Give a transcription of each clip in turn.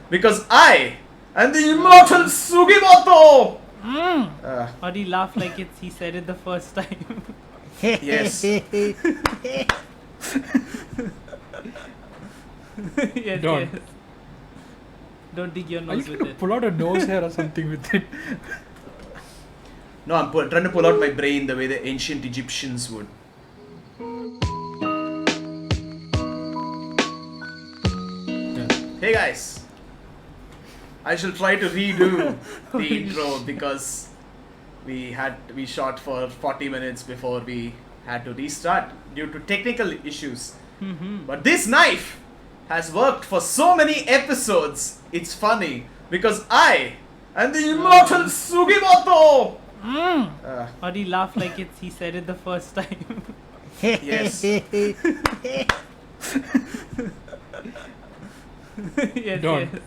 Because I am the immortal Sugimoto! Or he laughed like he said it the first time. Yes. Yes, Don't. yes. Don't dig your Are you nose trying with to it. pull out a nose hair or something with it? No, I'm trying to pull out my brain the way the ancient Egyptians would. Hey guys, I shall try to redo the intro because we shot for 40 minutes before we had to restart due to technical issues. But this knife has worked for so many episodes. It's funny because I am the immortal Sugimoto. Or he laughed like he said it the first time. Yes. Yes, Don't. yes.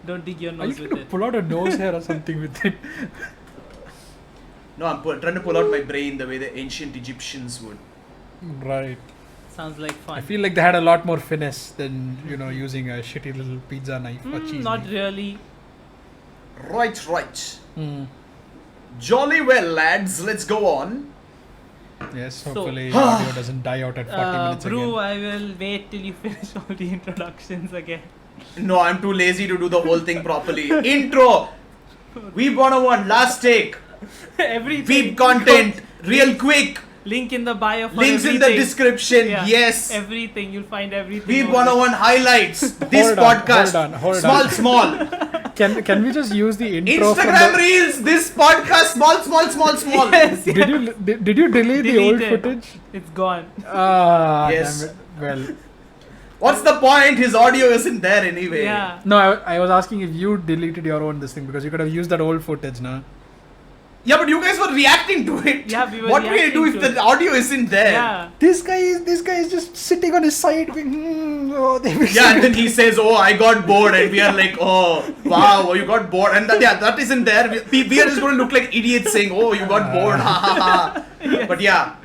Don't dig your Are you nose trying with to it. pull out a nose hair or something with it? No, I'm trying to pull out my brain the way the ancient Egyptians would. Right. Sounds like fun. I feel like they had a lot more finesse than, using a shitty little pizza knife or cheese Not knife. really. Right. Mm. Jolly well, lads. Let's go on. Yes, So- hopefully audio doesn't die out at 40 minutes Brew, again. I will wait till you finish all the introductions again. No, I'm too lazy to do the whole thing properly. Intro. Weeb 101, last take. Everything. Weeb content, real quick. Link in the bio for Links in the everything. description. Yeah. Yes. Everything. You'll find everything. Weeb over 101 highlights. This Hold on, podcast. hold on. Small. Can we just use the intro from Instagram the... reels. This podcast. Small. Yes, Did you delete the old Deleted. footage? It's gone. Yes. Damn it. Well, What's the point? His audio isn't there anyway. Yeah. no, I was asking if you deleted your own this thing because you could have used that old footage, now. Yeah, but you guys were reacting to it. Yeah, we were What will I do if reacting to the audio isn't there? Yeah. This guy is just sitting on his side. Yeah, and then he says, "Oh, I got bored," and we are like, "Oh, wow, you got bored," and that isn't there. We are just going to look like idiots saying, "Oh, you got bored," ha ha ha. But yeah,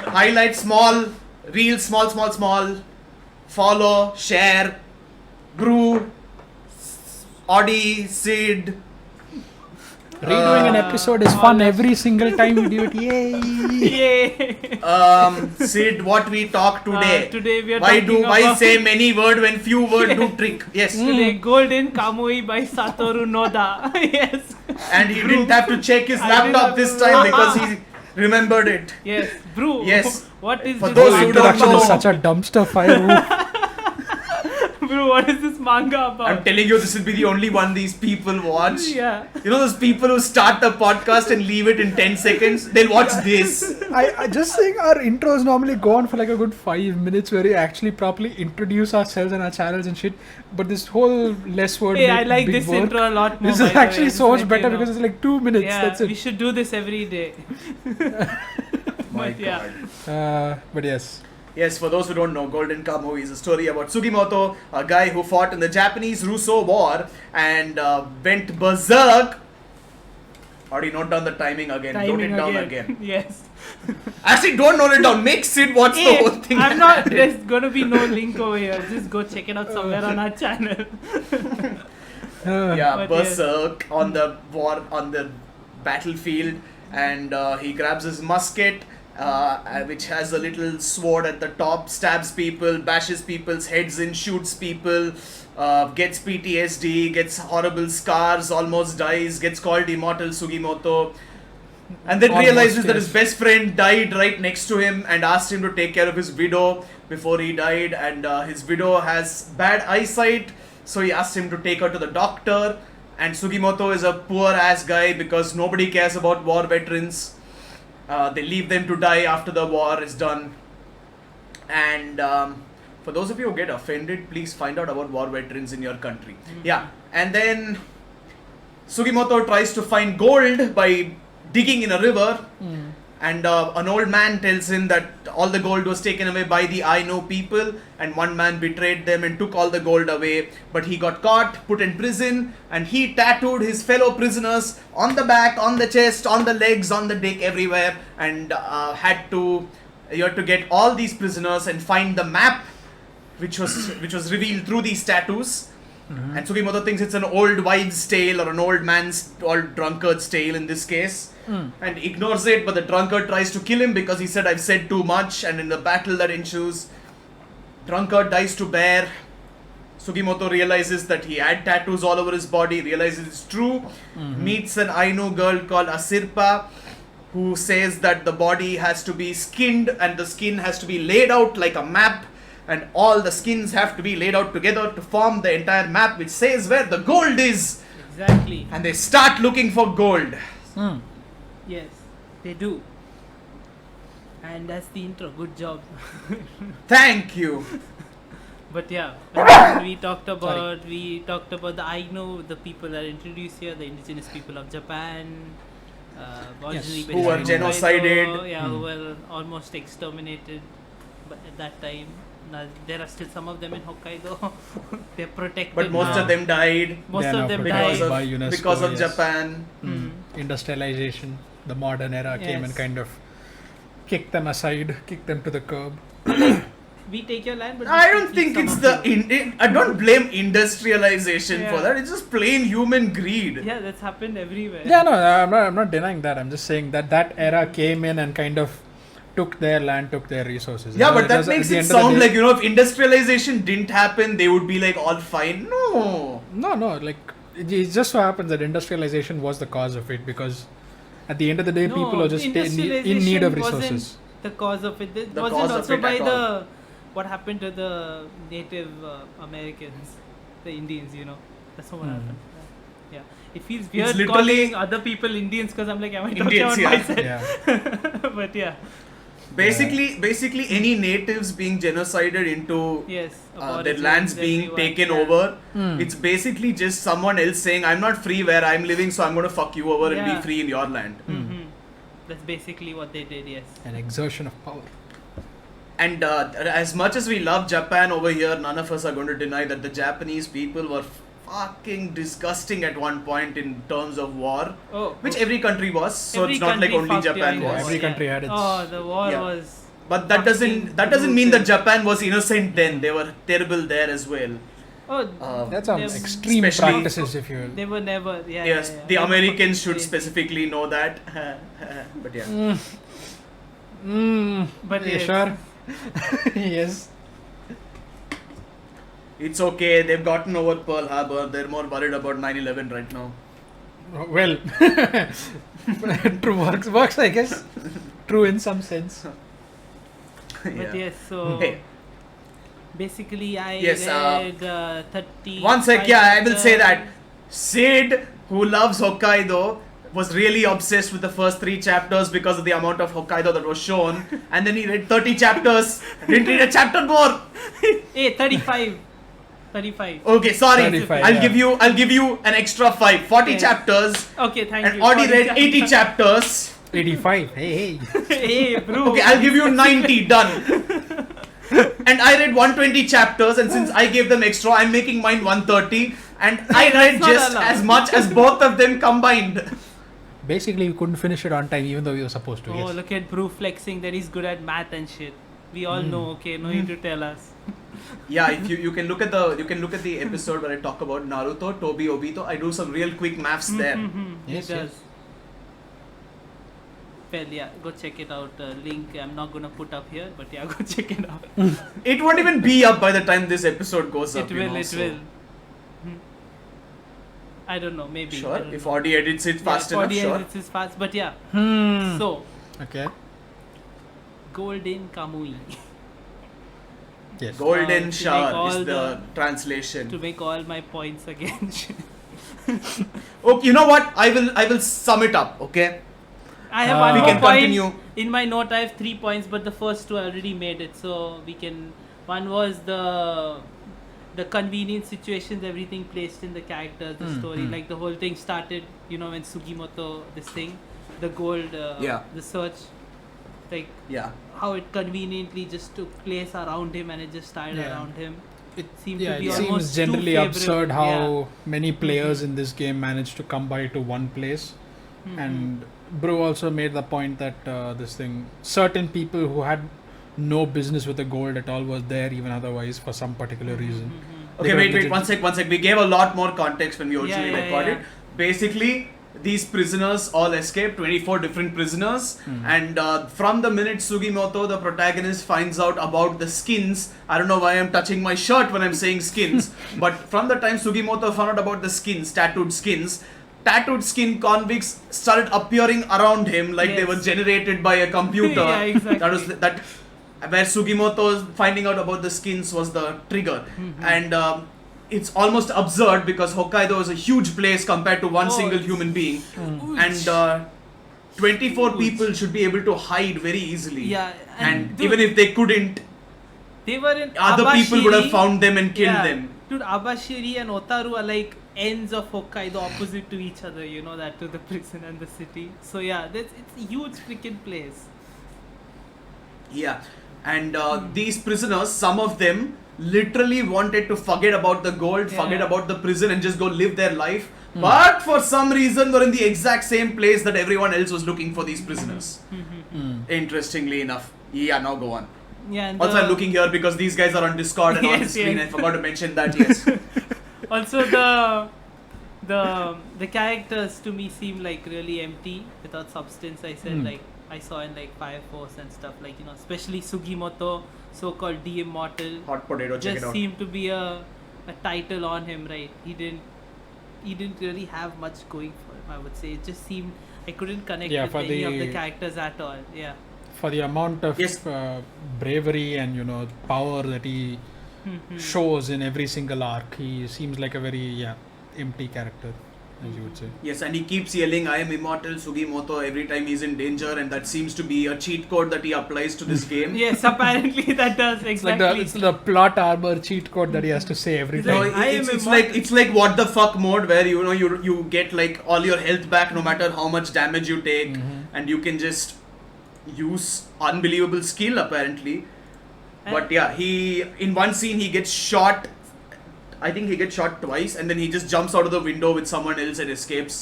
highlight small, reel small. Follow, share, Brew, Audi, Sid. Redoing an episode is fun every single time we do it. Yay! Yay. Sid, what we talk today. Today we are Why talking why about say many word when few word do trick? Yes. today Golden Kamui by Satoru Noda. Yes. And he didn't have to check his I didn't laptop have this to- time because he remembered it. Yes. Brew. Yes. What is For this those Whole who manga don't introduction know- is about? such a dumpster fire. Brew, what is this manga about? I'm telling you, this will be the only one these people watch. Yeah. You know those people who start the podcast and leave it in 10 seconds? They'll watch this. I just think our intros normally go on for like a good 5 minutes where we actually properly introduce ourselves and our channels and shit. But this whole less word. Hey, make I like big this word. intro a lot more. This by is the actually way. so Just much let you better know. because it's like 2 minutes. Yeah, That's we it. should do this every day. My But yeah. God. But yes. Yes, for those who don't know, Golden Kamuy is a story about Sugimoto, a guy who fought in the Japanese-Russo War and went berserk. Already note down the timing again. Note it down again. Yes. Actually, don't note it down. Make Sid watch the Hey, whole thing. I'm not. There's gonna be no link over here. Just go check it out somewhere on our channel. Yeah, But berserk on the war, on the battlefield, and he grabs his musket, which has a little sword at the top, stabs people, bashes people's heads in, shoots people, gets PTSD, gets horrible scars, almost dies, gets called Immortal Sugimoto, and then Almost, realizes that his yes. best friend died right next to him and asked him to take care of his widow before he died, and his widow has bad eyesight, so he asked him to take her to the doctor. And Sugimoto is a poor ass guy because nobody cares about war veterans. They leave them to die after the war is done. And for those of you who get offended, please find out about war veterans in your country. Yeah, and then Sugimoto tries to find gold by digging in a river. And an old man tells him that all the gold was taken away by the Ainu people, and one man betrayed them and took all the gold away. But he got caught, put in prison, and he tattooed his fellow prisoners on the back, on the chest, on the legs, on the dick, everywhere, and you had to get all these prisoners and find the map, which was revealed through these tattoos. And Sugimoto thinks it's an old wives' tale or an old man's, old drunkard's tale in this case, and ignores it. But the drunkard tries to kill him because he said, "I've said too much." And in the battle that ensues, drunkard dies to bear. Sugimoto realizes that he had tattoos all over his body, realizes it's true, meets an Ainu girl called Asirpa, who says that the body has to be skinned and the skin has to be laid out like a map, and all the skins have to be laid out together to form the entire map, which says where the gold is. Exactly. And they start looking for gold. Yes, they do. And that's the intro. Good job. Thank you. But yeah, and then we talked about the Ainu, the people that are introduced here, the indigenous people of Japan, originally based Who were in genocided. Hokkaido, yeah, who were almost exterminated, but at that time. Now, there are still some of them in Hokkaido. They're protected. But most now. of them died Most They are of now them protected died. by UNESCO, because of yes. Japan. Industrialization, the modern era came and Yes. kind of kicked them aside, kicked them to the curb. We take your land, but I we don't keep think some it's of the. you. I don't blame industrialization for Yeah. that. It's just plain human greed. Yeah, that's happened everywhere. Yeah, no, I'm not denying that. I'm just saying that era came in and kind of took their land, took their resources. Yeah, but It that was- at makes the it end of the sound day- like, if industrialization didn't happen, they would be like all fine. No. No, like it just so happens that industrialization was the cause of it, because at the end of the day, No, people are just in need of industrialization resources. wasn't the cause of it. It The wasn't cause of also it by at the what happened to the Native Americans, the Indians. That's not what happened. Yeah, it feels weird literally- calling other people Indians because I'm like, am I talking Indians, about yeah. myself? Yeah. But yeah, Basically, any natives being genocided into yes, their aborigines, lands being everyone, taken yeah. over, Hmm. it's basically just someone else saying, "I'm not free where I'm living, so I'm going to fuck you over and Yeah. be free in your land." Mhm. That's basically what they did. Yes. An exertion of power. And as much as we love Japan over here, none of us are going to deny that the Japanese people were fucking disgusting at one point in terms of war, Oh, which okay. every country was. So Every it's not like country only fucked Japan during Yeah, the was. war, every country had its- Oh, the war Yeah. was. But that fucking doesn't mean that brutal. Japan was innocent then. They were terrible there as well. Oh, That's some Them- extreme especially- practices, if you will. they were never. Yeah. Yes, yeah, yeah. the They were Americans fucking should crazy. specifically know that. But yeah. But Yeah, yes. sure. Yes. It's okay, they've gotten over Pearl Harbor. They're more worried about 9/11 right now. Well, true works, I guess. True in some sense. But yes, so Hey, basically I Yes, read 30. one sec, yeah, I will say that Sid, who loves Hokkaido, was really obsessed with the first 3 chapters because of the amount of Hokkaido that was shown, and then he read 30 chapters, didn't read a chapter more. Hey, 35. 35. Okay, sorry, 35, I'll yeah. give you an extra 5, 40 Yes. chapters, Okay, thank and you. Audi 40 read 80 chapters. 85. Hey. Hey, bro. Okay, I'll give you 90, done. And I read 120 chapters, and since I gave them extra, I'm making mine 130, and I Hey, read that's not just allowed. as much as both of them combined. Basically, we couldn't finish it on time, even though we were supposed to. Oh, Yes. look at Brew flexing that he's good at math and shit. We all know, okay? No need to tell us. Yeah, if you can look at the episode where I talk about Naruto, Tobi Obito, I do some real quick maths there. Yes, It does. yes. Well, yeah, go check it out. Link I'm not gonna put up here, but yeah, go check it out. It won't even be up by the time this episode goes up. It will, you know, it so- will. I don't know, maybe. I Sure, don't if know. Audi edits it fast Yeah, enough, 40 sure. edits is fast, but yeah. So, Okay. Golden Kamui. Yes. Golden to make shower all is the the- translation. To make all my points again. Okay, you know what? I will sum it up. Okay. I have We one more can point. continue. In my note, I have 3 points, but the first 2 I already made it. So we can. One was the convenient situations, everything placed in the characters, the story. Like the whole thing started, when Sugimoto, this thing, the gold, Yeah. the search, like Yeah. how it conveniently just took place around him and it just started Yeah. around him. It Seemed yeah, to be it almost seems too generally favorable. absurd how Yeah. many players in this game managed to come by to one place. And Bro also made the point that this thing, certain people who had no business with the gold at all was there even otherwise for some particular reason. Okay, wait, one sec. We gave a lot more context when we originally Yeah, recorded. yeah. Basically, these prisoners all escaped, 24 different prisoners, and from the minute Sugimoto, the protagonist, finds out about the skins, I don't know why I'm touching my shirt when I'm saying skins, but from the time Sugimoto found out about the skins, tattooed skin convicts started appearing around him like they Yes. were generated by a computer. Yeah, exactly. That was that where Sugimoto's finding out about the skins was the trigger, and it's almost absurd because Hokkaido is a huge place compared to one Oh, single it's human being, huge. and 24 Huge. people should be able to hide very easily. Yeah, and dude, even if they couldn't, they were in other people would have Abashiri. found them and killed Yeah. them. Dude, Abashiri and Otaru are like ends of Hokkaido opposite to each other, you know that, to the prison and the city. So yeah, it's a huge freaking place. Yeah, and these prisoners, some of them literally wanted to forget about the gold, forget Yeah. about the prison, and just go live their life. But for some reason, were in the exact same place that everyone else was looking for these prisoners. Interestingly enough. Yeah, now go on. Yeah, and Also, I'm looking here because these guys are on Discord and on the Yes, screen. yes. I forgot to mention that. Yes. Also the characters to me seem like really empty without substance. I said like I saw in like Fire Force and stuff, like, you know, especially Sugimoto, so-called the Immortal, Hot potato. Check it just out. seemed to be a title on him, right? He didn't really have much going for him, I would say. It just seemed I couldn't connect Yeah, with for any of the the- characters at all. Yeah. For the amount of Yes. bravery and power that he shows in every single arc, he seems like a very empty character, as you would say. Yes, and he keeps yelling, "I am immortal, Sugimoto," every time he's in danger, and that seems to be a cheat code that he applies to this game. Yes, apparently that does It's like exactly. it's the plot armor cheat code that he has to say every He's No, time. like, I am it's like what the fuck mode where you get like all your health back no matter how much damage you take, and you can just use unbelievable skill apparently. But yeah, he in one scene he gets shot. I think he gets shot twice, and then he just jumps out of the window with someone else and escapes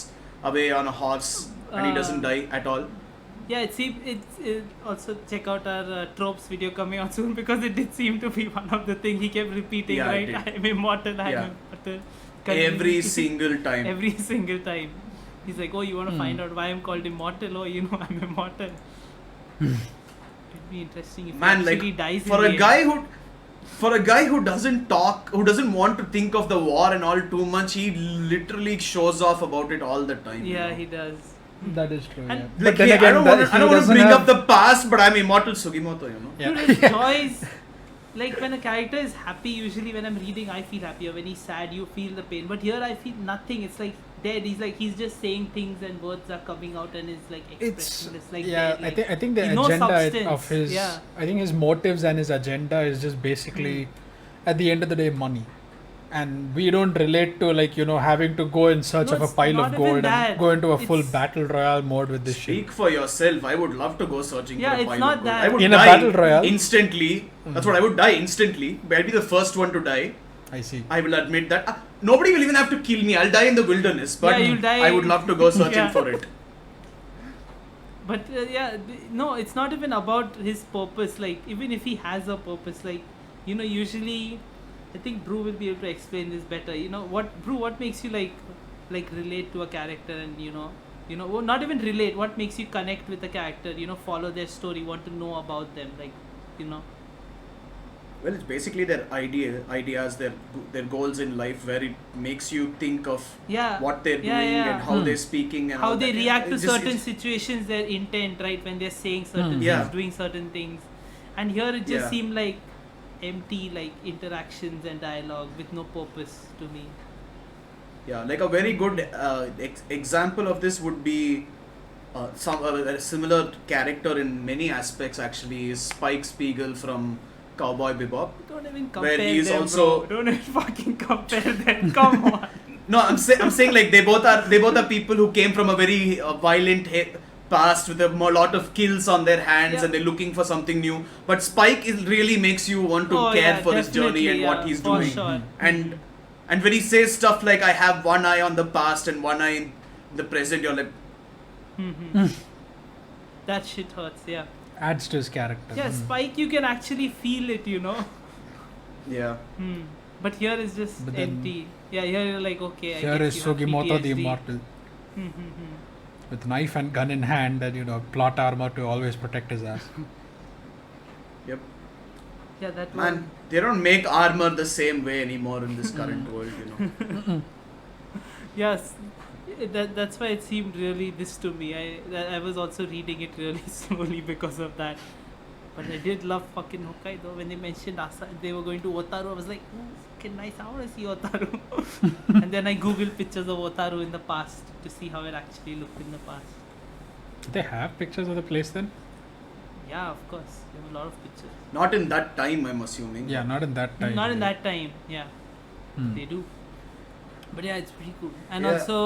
away on a horse, and he doesn't die at all. Yeah, it also check out our tropes video coming out soon, because it did seem to be one of the things he kept repeating, Yeah, right? it did. I'm immortal, I'm Yeah. immortal. Every single time. Every single time. He's like, oh, you want to find out why I'm called immortal? Oh, you know, I'm immortal. It'd be interesting if Man, he like actually dies for in a the guy end. who doesn't talk, who doesn't want to think of the war and all too much, he literally shows off about it all the time. Yeah, he does. That is true. And- Yeah. Like, But then hey, again, I don't want to doesn't bring have- up the past, but I'm immortal Sugimoto, Yeah. Dude, his choice, like when a character is happy, usually when I'm reading, I feel happy. Or when he's sad, you feel the pain. But here, I feel nothing. It's like dead. He's just saying things and words are coming out and it's like It's expressionless. Like yeah. dead, like, I think the no agenda substance. of his Yeah. I think his motives and his agenda is just basically at the end of the day money, and we don't relate to having to go in search No, of a it's pile not of even gold that. and go into a full It's- battle royale mode with this shit. Speak for yourself. I would love to go searching Yeah, for a it's pile not of gold. that. I would In a die battle royale? instantly. That's what I would die instantly. But I'll be the first one to die. I see. I will admit that. Nobody will even have to kill me. I'll die in the wilderness. But Yeah, you'll die- I would love to go searching Yeah. for it. But no, it's not even about his purpose. Like, even if he has a purpose, like, usually, I think Brew will be able to explain this better. What makes you like relate to a character, and well, not even relate. What makes you connect with a character? Follow their story, want to know about them, like, Well, it's basically their ideas, their goals in life, where it makes you think of Yeah. what they're Yeah, doing yeah. and how they're speaking and how all they that. react to It's just- certain it's- situations, their intent, right, when they're saying certain things, Yeah. doing certain things. And here it just Yeah. seemed like empty, like, interactions and dialogue with no purpose to me. Yeah, like a very good example of this would be a similar character in many aspects. Actually, is Spike Spiegel from Cowboy Bebop. Don't even Where compare he is them, also- bro. Don't even fucking compare them. Come on. No, I'm saying like they both are people who came from a very violent past with a lot of kills on their hands, Yeah. and they're looking for something new. But Spike really makes you want to Oh, care yeah, for his journey definitely, and yeah, what he's for doing. sure. And when he says stuff like "I have one eye on the past and one eye in the present," you're like, That shit hurts, yeah. Adds to his character. Yeah, Spike, you can actually feel it, yeah. But here is just But then- empty. Yeah, here you're like, okay. I Here guess is you have Sugimoto the PTSD. Immortal Hmm, hmm, hmm. with knife and gun in hand and plot armor to always protect his ass. Yep. Yeah, that Man, one. they don't make armor the same way anymore in this current world. Yes, that's why it seemed really this to me. I was also reading it really slowly because of that. But I did love fucking Hokkaido when they mentioned they were going to Otaru. I was like, oh, fucking nice. I want to see Otaru. And then I googled pictures of Otaru in the past to see how it actually looked in the past. Did they have pictures of the place then? Yeah, of course. There were a lot of pictures. Not in that time, I'm assuming. Yeah, not in that time. Not in that time. Yeah, Hmm. they do. But yeah, it's pretty cool. And Yeah. also,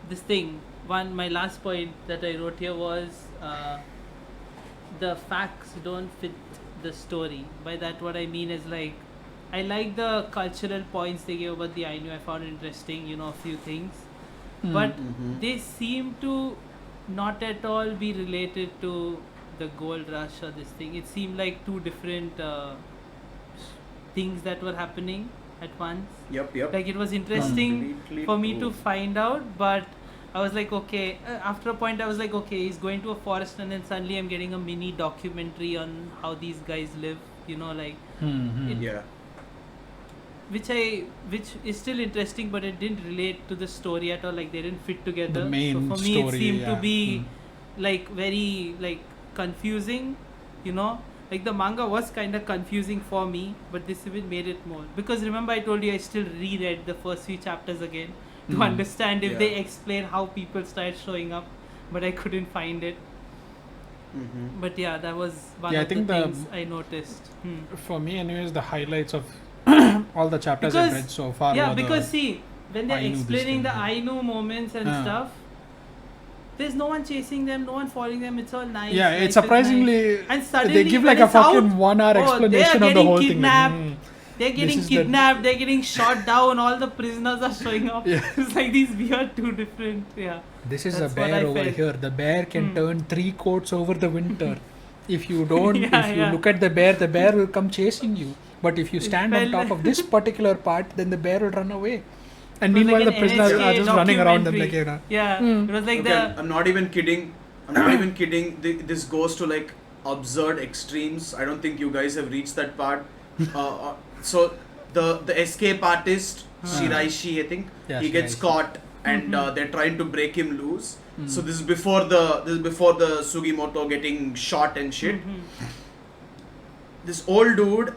this thing. My last point that I wrote here was the facts don't fit the story. By that, what I mean is like, I like the cultural points they gave about the Ainu. I found interesting, a few things, Hmm. but Mhm. they seem to not at all be related to the gold rush or this thing. It seemed like two different things that were happening at once. Yep. Like it was interesting Completely for me to true. find out, but I was like, okay. After a point, I was like, okay, he's going to a forest, and then suddenly I'm getting a mini documentary on how these guys live. Like Yeah. which is still interesting, but it didn't relate to the story at all. Like they didn't fit together. The main so for me, story, it seemed yeah. to be like very like confusing. Like the manga was kind of confusing for me, but this even made it more. Because remember, I told you I still reread the first few chapters again to Hmm. understand if Yeah. they explain how people started showing up, but I couldn't find it. Mm-hmm. But yeah, that was one Yeah, I of the think the- things I noticed. For me, anyways, the highlights of all the chapters I've Because- read so far Yeah, were because see, when they're Ainu this explaining the thing. Ainu moments and Ah. stuff, there's no one chasing them, no one following them. It's all nice. yeah, life it's is nice. surprisingly And suddenly they give when like a it's out, fucking 1 hour oh, they are explanation of the getting whole kidnapped. thing. They're getting is the- kidnapped, they're getting shot down, all the prisoners are showing up. Yeah. It's like these weird two different, yeah. This is That's a what bear I over felt. here. The bear can Hmm. turn 3 coats over the winter. If you don't, Yeah, if you yeah. look at the bear will come chasing you. But if you It stand on felt top of this particular part, then the bear will run away. And It was meanwhile, like the an prisoners NHK are just running around them like, documentary. Yeah, Hmm. it was like Okay, I'm not even kidding. I'm not even kidding. This goes to like absurd extremes. I don't think you guys have reached that part. So the escape artist Shiraishi, I think, Yeah, he gets Shiraishi. caught, and Mhm. they're trying to break him loose. So this is before the Sugimoto getting shot and shit. Mhm. This old dude,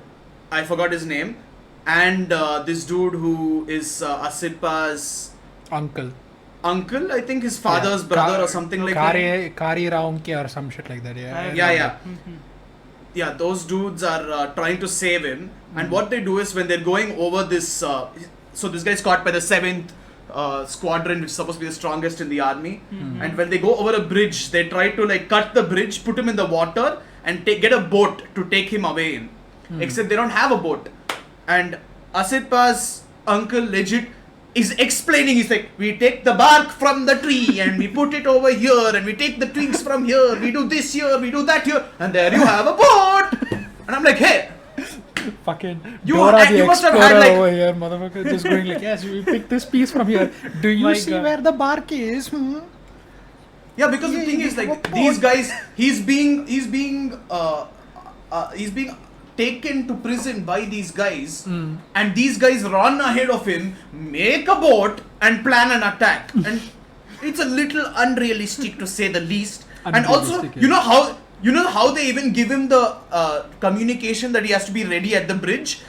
I forgot his name, and this dude who is Asirpa's uncle. uncle, I think his father's brother or something like that. Kari Raunke or some shit like that. Yeah. I I- Yeah, remember. yeah. Mhm. Yeah, those dudes are trying to save him, and what they do is when they're going over this, so this guy's caught by the 7th squadron, which is supposed to be the strongest in the army, Mhm. and when they go over a bridge, they try to like cut the bridge, put him in the water, and get a boat to take him away in. Except they don't have a boat, and Asirpa's uncle legit is explaining. He's like, we take the bark from the tree and we put it over here, and we take the twigs from here, we do this here, we do that here, and there you have a boat. And I'm like, hey, Fucking You- Dora and the you must have Explorer had, like- over here, motherfucker, just going like, yes, we picked this piece from here. Do you My see God. where the bark is? Hmm? yeah, because the Yeah, thing you is have like a these boat. guys, he's being taken to prison by these guys, and these guys run ahead of him, make a boat, and plan an attack. And it's a little unrealistic to say the least. And also, Unrealistic, you know how they even give him the communication that he has to be ready at the bridge.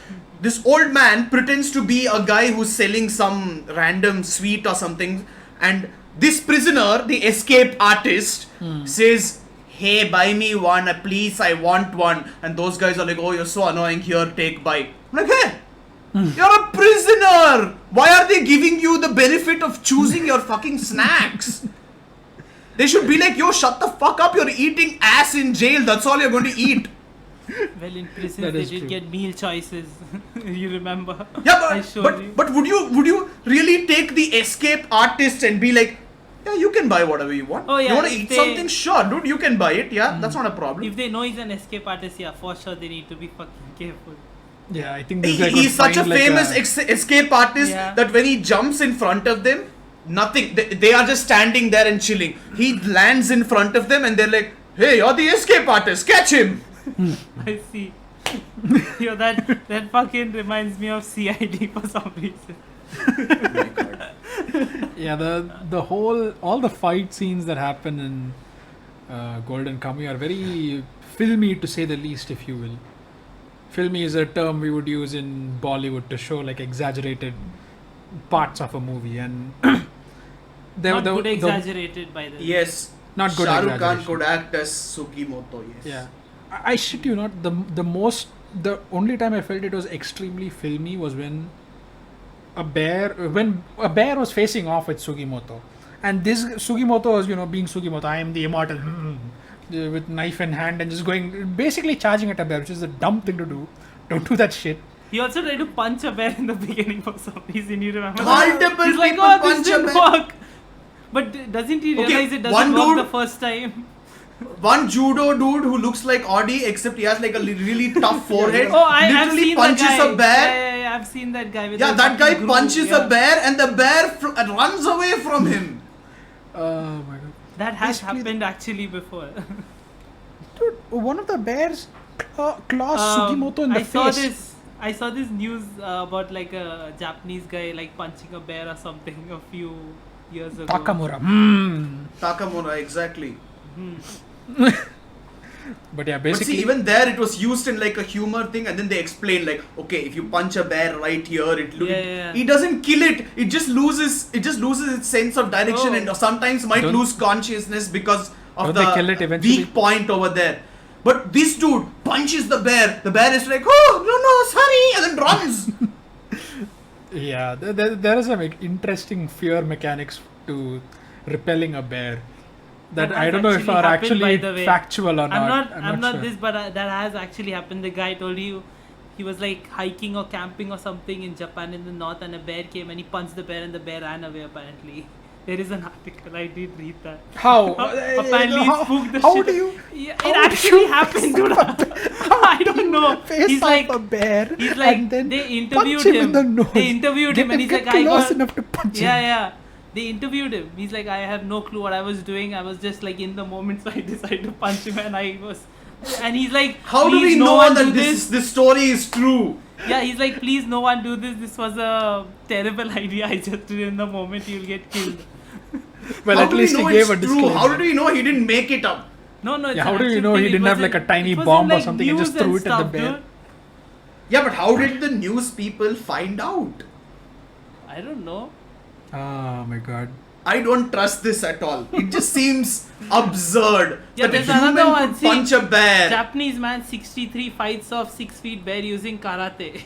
This old man pretends to be a guy who's selling some random sweet or something, and this prisoner, the escape artist, says, hey, buy me one, please, I want one. And those guys are like, oh, you're so annoying, here, take bite. I'm like, hey, you're a prisoner. Why are they giving you the benefit of choosing your fucking snacks? They should be like, yo, shut the fuck up, you're eating ass in jail, that's all you're going to eat. Well, in prisons That they is did true. get meal choices. You remember? Yeah, I showed you. but would you really take the escape artist and be like, yeah, you can buy whatever you want. Oh, yeah, you want to if eat they- something? Sure, dude, you can buy it. Yeah, that's not a problem. If they know he's an escape artist, yeah, for sure they need to be fucking careful. Yeah, I think this guy could He's such a find, like, famous escape artist Yeah. that when he jumps in front of them, nothing. They are just standing there and chilling. He lands in front of them and they're like, "Hey, you're the escape artist. Catch him!" I see. Yo, that fucking reminds me of CID for some reason. Yeah, the whole all the fight scenes that happen in Golden Kamuy are very filmy, to say the least, if you will. Filmy is a term we would use in Bollywood to show like exaggerated parts of a movie, and Not good exaggerated by the way. Yes, Not good Shah Rukh Khan exaggeration. could act as Sugimoto. Yes. Yeah, I shit you not. The only time I felt it was extremely filmy was when a bear was facing off with Sugimoto, and this Sugimoto was, being Sugimoto. I am the immortal, with knife in hand and just going, basically charging at a bear, which is a dumb thing to do. Don't do that shit. He also tried to punch a bear in the beginning for some reason. You remember? Multiple He's like, people oh, this punch a didn't bear." work. But doesn't he Okay, realize it one doesn't work dude- the first time? One judo dude who looks like Audi, except he has like a really tough forehead. Oh, I've literally seen punches that guy. a bear. Yeah, I've seen that guy. With Yeah, the that guy fucking groove, punches yeah. a bear and the bear runs away from him. Oh my god. That has Basically- happened actually before. Dude, one of the bears claws Sugimoto in the face. I saw this news about like a Japanese guy like punching a bear or something a few years ago. Takamura. Takamura, exactly. But yeah, But basically. see, even there it was used in like a humor thing, and then they explain like, okay, if you punch a bear right here, Yeah. it doesn't kill it. It just loses its sense of direction, Oh. and sometimes might Don't- lose consciousness because of Don't the they kill it eventually? weak point over there. But this dude punches the bear. The bear is like, oh no, sorry, and then runs. Yeah, there is some interesting fear mechanics to repelling a bear that That I has don't know if actually are happened, actually by the way. factual or I'm not. not sure. this, but that has actually happened. The guy told you he was like hiking or camping or something in Japan in the north, and a bear came and he punched the bear, and the bear ran away. Apparently, there is an article. I did read that. How? Apparently, he spooked the how shit. do you? Yeah, how it do actually you happened, dude. I don't know. Face He's off like, a bear he's like, and then they punch interviewed him him. in the nose. They interviewed him, and he's get like, I close got. enough to punch Yeah, him. yeah. They interviewed him. He's like, I have no clue what I was doing. I was just like in the moment, so I decided to punch him, and I was. And he's like, How do "Please, we no know one that do this story is true? Yeah, he's like, please, no one do this. This was a terrible idea. I just did in the moment. You'll get killed. Well, How at do we least he know gave a it's true? disclaimer. How did we know he didn't make it up? No, it's Yeah, how an do you actual know he thing. didn't It have was like a in- tiny it was bomb in, or like, something and just news threw it at the stuff, bear? dude. Yeah, but how did the news people find out? I don't know. Oh my god. I don't trust this at all. It just seems absurd Yeah, that a there's another human one. could See, punch a bear. Japanese man 63 fights off 6 feet bear using karate.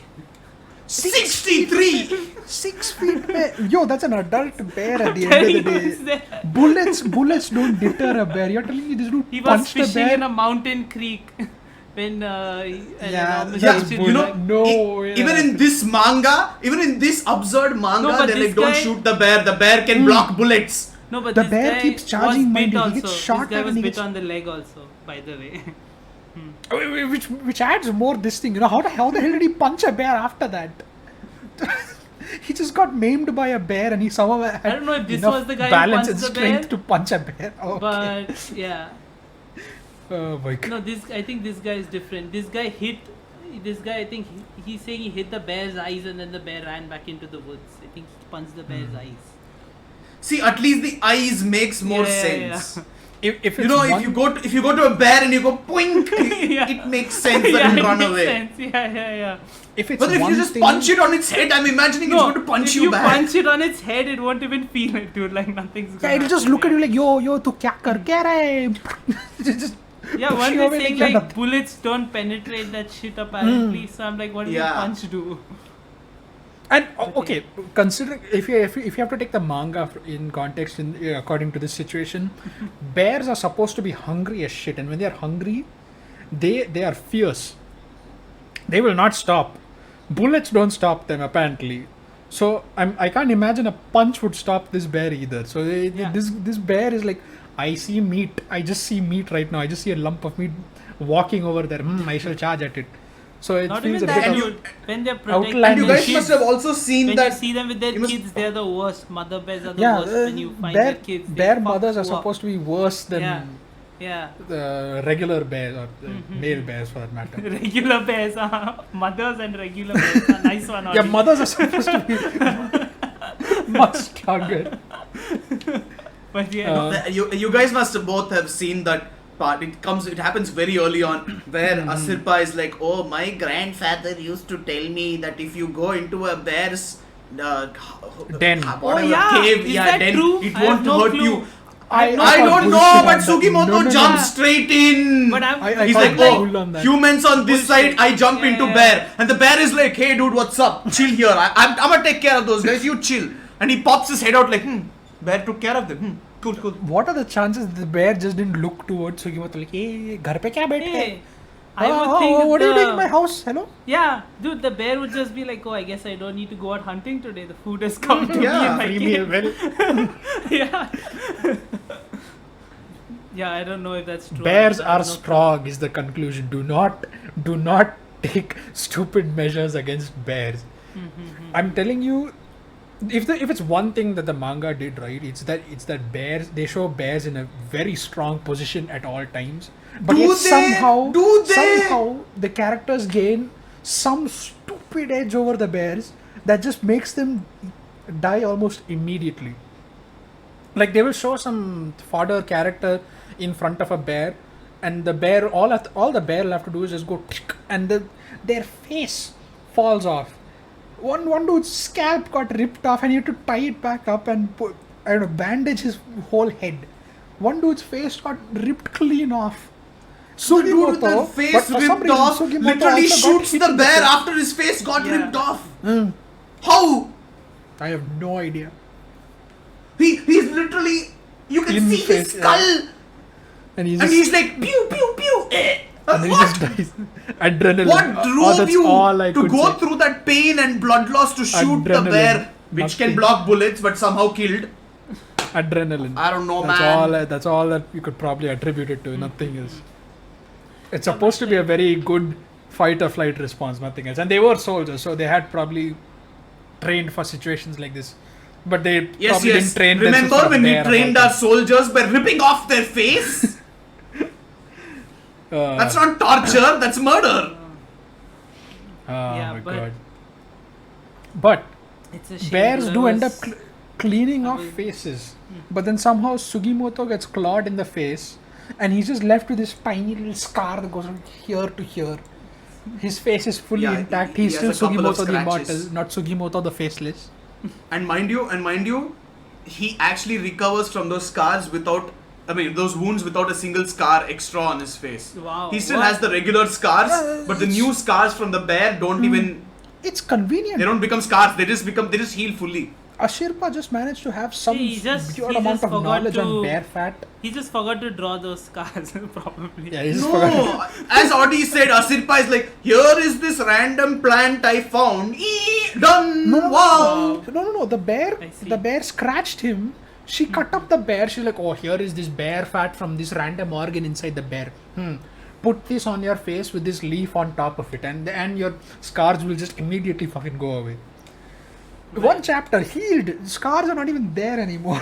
63! 6 feet bear. Yo, that's an adult bear at the Telling end you of the it's day. there. Bullets don't deter a bear. You're telling me this dude He was punched a fishing bear? in a mountain creek when Yeah, an that's opposition- You know, No way even that in this manga, even in this absurd manga, No, but they're this like, don't guy- shoot the bear can block bullets. No, but The this bear guy keeps charging, was mind bit you. He also. gets shot This guy at was and he bit gets- on the leg also, by the way. which adds more this thing. How the hell did he punch a bear after that? He just got maimed by a bear and he somehow had I don't know if this enough was the guy who balance punched and the strength bear, to punch a bear. Okay. But yeah, Oh my god. no, I think this guy is different. This guy, I think he's saying he hit the bear's eyes and then the bear ran back into the woods. I think he punched the bear's eyes. See, at least the eyes makes more Yeah, sense. yeah. If You it's know, one, if you go to a bear and you go poink, Yeah. it makes sense that Yeah, it'll it run makes away. sense. Yeah. if it's But if one you just thing, punch it on its head, I'm imagining it's No, going to punch if you you back. punch it on its head, it won't even feel it, dude. Like nothing's yeah, gonna it'll just happen, look at you like yo, tu kya kar ke rahe? Just Yeah, push one you is away saying you're like nothing. bullets don't penetrate that shit apparently. So I'm like, what did Yeah. the punch do? And okay, considering if you have to take the manga in context, according to this situation, bears are supposed to be hungry as shit, and when they are hungry, they are fierce. They will not stop. Bullets don't stop them apparently. So I can't imagine a punch would stop this bear either. So Yeah. this bear is like, I see meat. I just see meat right now. I just see a lump of meat walking over there. I shall charge at it. So it Not feels even a that, bit And of dude. When they're protecting outlandish. And you the guys kids, must have also seen when that. you see them with their you must- kids, they're the worst. Mother bears are the yeah. worst when you find bear their kids. They bear fuck mothers are you up. supposed to be worse than Yeah. the regular bears or the Mhm. male bears for that matter. Regular bears, mothers and regular bears. Nice one. Yeah, Audi. mothers are supposed to be much stronger. But yeah, You guys must have both have seen that part. It happens very early on where Asirpa is like, oh, my grandfather used to tell me that if you go into a bear's Den. whatever, yeah. cave, Is that den, true? it I have won't no hurt clue. you. I I don't know, but Sugimoto jumps straight in. But I'm, I He's call like, bull oh, on that. humans on this Bullshit. side, I jump Yeah, into yeah. bear. And the bear is like, hey dude, what's up? Chill here. I'm gonna take care of those guys, you chill. And he pops his head out like, bear took care of them. Cool. What are the chances the bear just didn't look towards Sugimoto like, hey, घर पे क्या बैठे? hey, I would think What are you the- doing in my house? Hello? Yeah, dude, the bear would just be like, oh, I guess I don't need to go out hunting today. The food has come to Yeah, me in my Free meal, cave. well. Yeah. Yeah, I don't know if that's true. Bears I are have no clue. strong is the conclusion. Do not take stupid measures against bears. I'm telling you, if it's one thing that the manga did right, it's that bears, they show bears in a very strong position at all times. But Do yet they? somehow the characters gain some stupid edge over the bears that just makes them die almost immediately. Like they will show some fodder character in front of a bear, and the bear all the bear will have to do is just go tick, and their face falls off. One dude's scalp got ripped off, and he had to tie it back up and bandage his whole head. One dude's face got ripped clean off. So dude with their but face for some ripped reason, off Sugimoto literally also got shoots hit the in bear face. after his face got Yeah. ripped off. Mm. How? I have no idea. He's literally, you can In see face, his yeah. skull. And he's And just he's like, pew, pew, pew. and then he What? just dies. Adrenaline. What drove that's you all I to could go say. through that pain and blood loss to shoot the Adrenaline. bear, which can Nothing. block bullets but somehow killed? Adrenaline. I don't know, That's man. That's all that you could probably attribute it to. Nothing else. It's supposed to be a very good fight or flight response. Nothing else. And they were soldiers, so they had probably trained for situations like this. But they Yes, probably yes. didn't train Remember themselves for when we bear trained about our soldiers by ripping off their face? it. That's not torture, that's murder. Oh Yeah, my but- god. But It's a shame. bears do end up whoever's- cleaning I off will- faces. But then somehow Sugimoto gets clawed in the face, and he's just left with this tiny little scar that goes from here to here. His face is fully Yeah, intact. he He's has still a couple of Sugimoto the immortal, scratches. not Sugimoto the faceless. And mind you, he actually recovers from those scars without, those wounds without a single scar extra on his face. Wow. He still what? has the regular scars, but the it's- new scars from the bear don't even, It's convenient. they don't become scars, they just heal fully. Ashirpa just managed to have some He just- weird he amount just of forgot knowledge on to- bear fat. He just forgot to draw those scars, probably. Yeah, he just forgot. No, as Audi said, Asirpa is like, here is this random plant I found. Done. No. Wow. No. I see. The bear scratched him. She cut up the bear. She's like, oh, here is this bear fat from this random organ inside the bear. Put this on your face with this leaf on top of it, and your scars will just immediately fucking go away. One chapter healed. Scars are not even there anymore.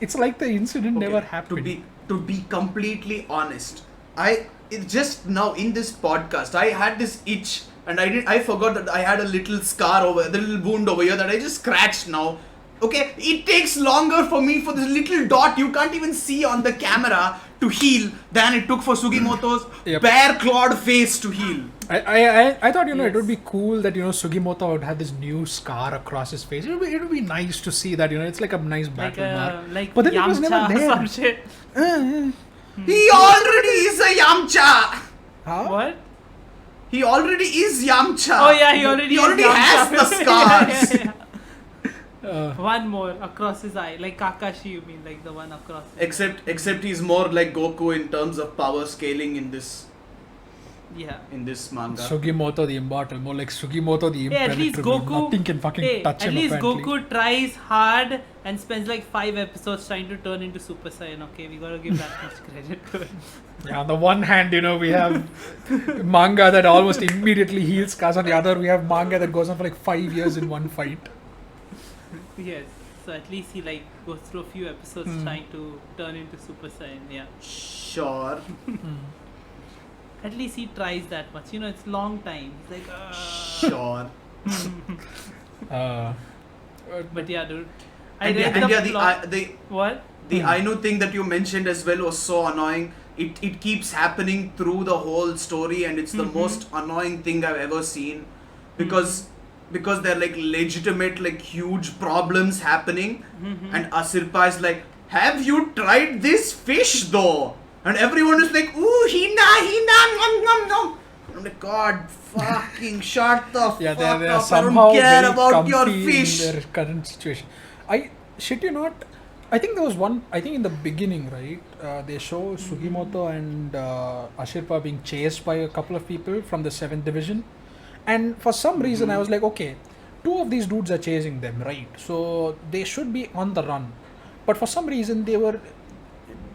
It's like the incident never Okay, happened. To be completely honest, it just now in this podcast I had this itch and I forgot that I had a little scar the little wound over here that I just scratched now. Okay, it takes longer for me for this little dot you can't even see on the camera to heal than it took for Sugimoto's Yep. bear clawed face to heal. I thought it Yes. would be cool that Sugimoto would have this new scar across his face. It would be nice to see that it's like a nice Like battle mark. like But then it was Yamcha never or there. some shit. He already is a Yamcha. Huh? What? He already is Yamcha. Oh yeah, he already has the scars. Yeah. Uh, One more across his eye, like Kakashi. You mean like the one across? Except he's more like Goku in terms of power scaling in this. Yeah. in this manga. Sugimoto the immortal, more like Sugimoto the Hey, at least impenetrable. Goku. Nothing can fucking Hey, touch at him. least apparently. Goku tries hard and spends like 5 episodes trying to turn into Super Saiyan. Okay, we gotta give that much credit to it. Yeah, on the one hand, we have manga that almost immediately heals scars. On the other, we have manga that goes on for like 5 years in one fight. Yes. So at least he like goes through a few episodes trying to turn into Super Saiyan. Yeah. Sure. At least he tries that much. It's long time. He's like, Sure. But yeah, dude. I And read yeah, the and plot. the What? the Ainu thing that you mentioned as well was so annoying. It keeps happening through the whole story, and it's the most annoying thing I've ever seen, because they're like legitimate, like huge problems happening, and Asirpa is like, "Have you tried this fish though?" And everyone is like, "Ooh, Hina, nom nom nom." I'm like, God, fucking shut the Yeah, fuck they're up! I somehow don't care very about your comfy fish. in their current situation. I shit you not. I think there was one. I think in the beginning, right? They show Sugimoto and Ashirpa being chased by a couple of people from the 7th division, and for some reason I was like, okay, 2 of these dudes are chasing them, right? So they should be on the run, but for some reason they were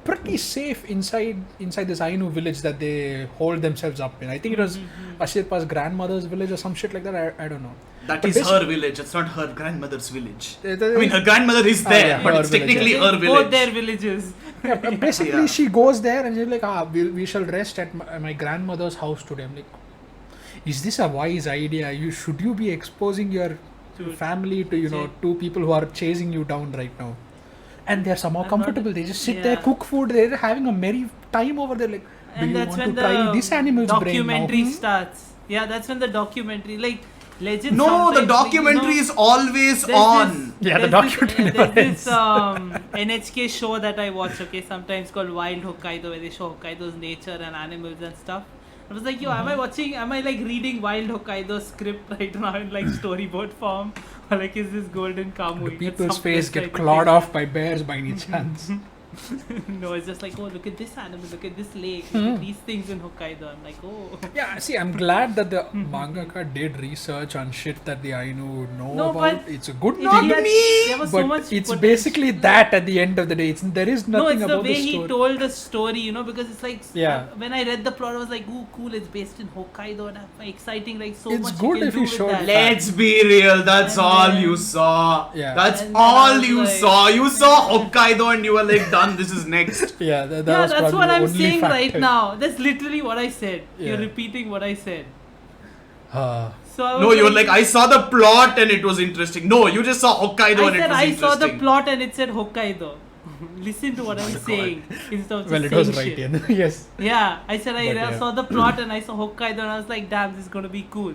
pretty safe inside this Ainu village that they hold themselves up in. I think it was Ashirpa's grandmother's village or some shit like that. I don't know. That But is her village. It's not her grandmother's village. I I mean, her grandmother is there, yeah, but her it's village, technically It's her both village. their villages. Yeah, basically, Yeah. she goes there and she's like, we shall rest at my grandmother's house today. I'm like, is this a wise idea? Should you be exposing your Dude. family to, Yeah. 2 people who are chasing you down right now? And they're somehow I'm comfortable. not- They just sit there, yeah. cook food. They're having a merry time over there. Like, do And you that's want when to try the this animal's brain now? documentary Hmm? starts. Yeah, that's when the documentary, like, legend. No, the sometimes, documentary is always there's on. this- Yeah, the there's documentary this, never there's this NHK show that I watch, okay, sometimes called Wild Hokkaido, where they show Hokkaido's nature and animals and stuff. I was like, yo, am I like reading Wild Hokkaido script right now in like storyboard form? Or like, is this Golden Kamuy? The At people's some face place get I clawed think- off by bears by any chance. No, it's just like, oh, look at this animal, look at this lake, look at these things in Hokkaido. I'm like, oh. Yeah, see, I'm glad that the mangaka did research on shit that the Ainu know No, about. but It's a good It- Not thing. me! There was so But much it's potential. basically that at the end of the day. There is No, nothing it's the about way the he story. told the story, because it's like, Yeah. when I read the plot, I was like, ooh, cool, it's based in Hokkaido, and exciting, like, so It's much good you can if do you with showed that. Let's be real, that's And all then- you saw. Yeah. That's And then I all was you like- saw. You saw Hokkaido and you were like, done, this is next. Yeah, that Yeah, was that's probably what the I'm only saying right factor. now. That's literally what I said. You're Yeah. repeating what I said. Uh, So I was No, you were like, I saw the plot and it was interesting. No, you just saw Hokkaido I and it said was I interesting. saw the plot and it said Hokkaido. Listen to what I'm saying instead of just well, it was saying right, shit. yeah. Yes. Yeah, I said I But yeah. saw the plot and I saw Hokkaido and I was like, damn, this is gonna be cool.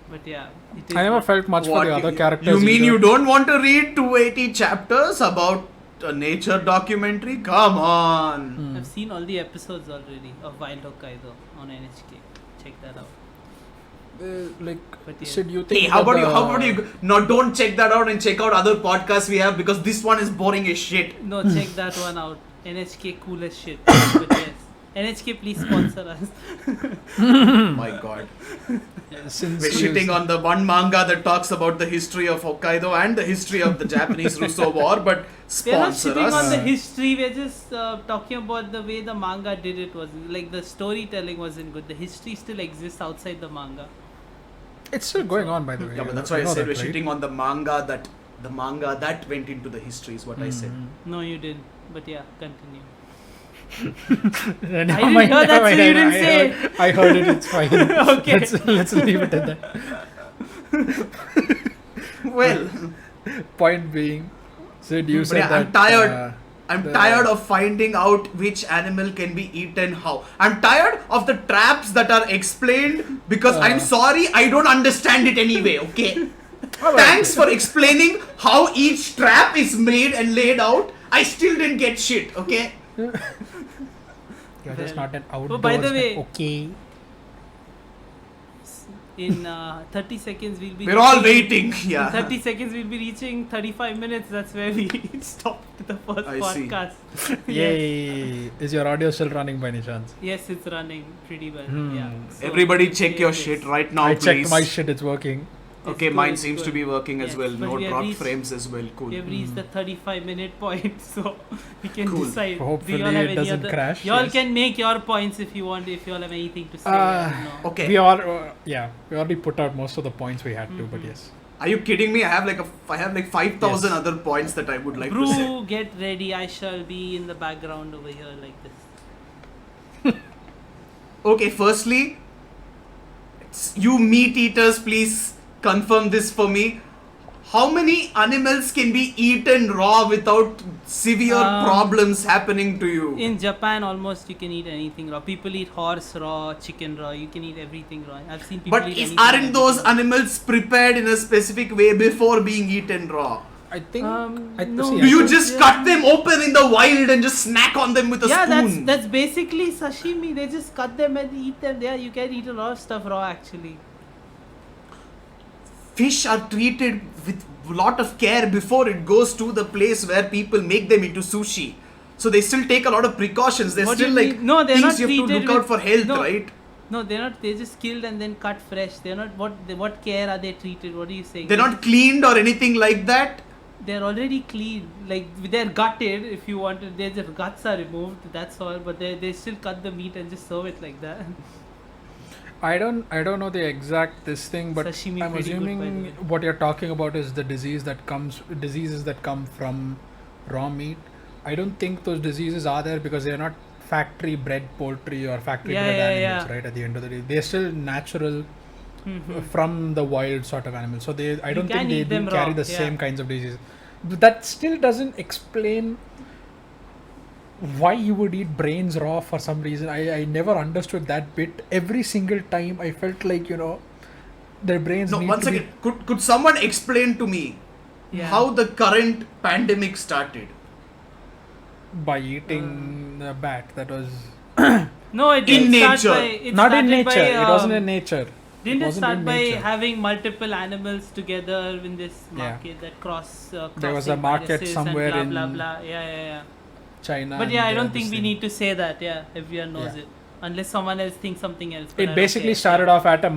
But yeah, it is I never what- felt much for What, the other you- characters. You mean either. you don't want to read 280 chapters about a nature documentary? Come on. I've seen all the episodes already of Wild Hokkaido on NHK. Check that out. Like, But yeah. Sid, you think Hey, how that about you? No, don't check that out and check out other podcasts we have because this one is boring as shit. No, check that one out. NHK cool as shit. But yes. NHK, please sponsor us. My god. since We're you- shitting on the one manga that talks about the history of Hokkaido and the history of the Japanese Russo War, but We're not sponsor shitting on the us. history, we're just talking about the way the manga did it. Was like the storytelling wasn't good. The history still exists outside the manga. It's still going on, by the way. Yeah, but You that's know why I said that, we're right? shitting on the manga that went into the history is what I said. No, you didn't. But yeah, continue. Never I didn't mind, hear that, never so mind, you didn't I say heard- I heard it, it's fine. Okay. Let's leave it at that. Well, Point being, Sid, you but said yeah, that. I'm tired. I'm the- tired of finding out which animal can be eaten how. I'm tired of the traps that are explained because I'm sorry, I don't understand it anyway, okay? Thanks for explaining how each trap is made and laid out. I still didn't get shit, okay? You're just not an outdoors Oh, by the man. way- Okay. in 30 seconds we'll be. We're all reaching- waiting. Yeah. In 30 seconds we'll be reaching 35 minutes. That's where we stopped the first I see. podcast. Yes. Yay! Is your audio still running by any chance? Yes, it's running pretty well. Hmm. Yeah. So, Everybody check your yes. shit right now, I please. checked my shit. It's working. Okay, It's mine good, seems it's to be good. working as Yes, well. but No we have dropped reached- frames as well. Cool. We have reached the 35-minute point, so we can Cool. decide. Hopefully Do y'all have it any doesn't other? crash, Y'all yes. can make your points if you want. If y'all have anything to say. No. Okay. We are, we already put out most of the points we had to, but Mhm. yes. Are you kidding me? I have like 5,000 Yes. other points that I would like to say. Brew, get ready. I shall be in the background over here like this. Okay, firstly, you meat eaters, please confirm this for me. How many animals can be eaten raw without severe problems happening to you? In Japan, almost you can eat anything raw. People eat horse raw, chicken raw. You can eat everything raw. I've seen people But eat is, anything aren't those everything. animals prepared in a specific way before being eaten raw? I think. no. see, Do you Yeah. just cut them open in the wild and just snack on them with a Yeah, spoon? that's basically sashimi. They just cut them and eat them. Yeah, you can eat a lot of stuff raw actually. Fish are treated with lot of care before it goes to the place where people make them into sushi. So they still take a lot of precautions. There's What do still you like mean? No, they're things not you have to treated look out with- for health, no. right? No, they're not. They're just killed and then cut fresh. They're not. What care are they treated? What are you saying? They're not cleaned or anything like that. They're already clean. Like they're gutted. If you want to, their guts are removed. That's all. But they still cut the meat and just serve it like that. I don't know the exact this thing, but Sashimi I'm pretty good, by the assuming way. what you're talking about is the diseases that come from raw meat. I don't think those diseases are there because they're not factory bred poultry or factory Yeah, bred yeah, animals, yeah. right? At the end of the day, they're still natural Mhm. from the wild sort of animals. So I don't can think they eat them do carry raw, the yeah. same kinds of diseases. But that still doesn't explain why you would eat brains raw for some reason. I never understood that bit. Every single time I felt like, their brains No, need once to again, could someone explain to me Yeah. how the current pandemic started? be by eating the bat. That was No, it In didn't nature. start by. It not in started nature. By, It wasn't in nature. Didn't it wasn't start in by nature. having multiple animals together in this Yeah. market that cross? There was a crossing market viruses somewhere and blah, in blah blah. Yeah. China. But yeah, and, I don't this think we thing. need to say that. Yeah, everyone knows Yeah. it, unless someone else thinks something else. but I It don't basically care. started Yeah. off at a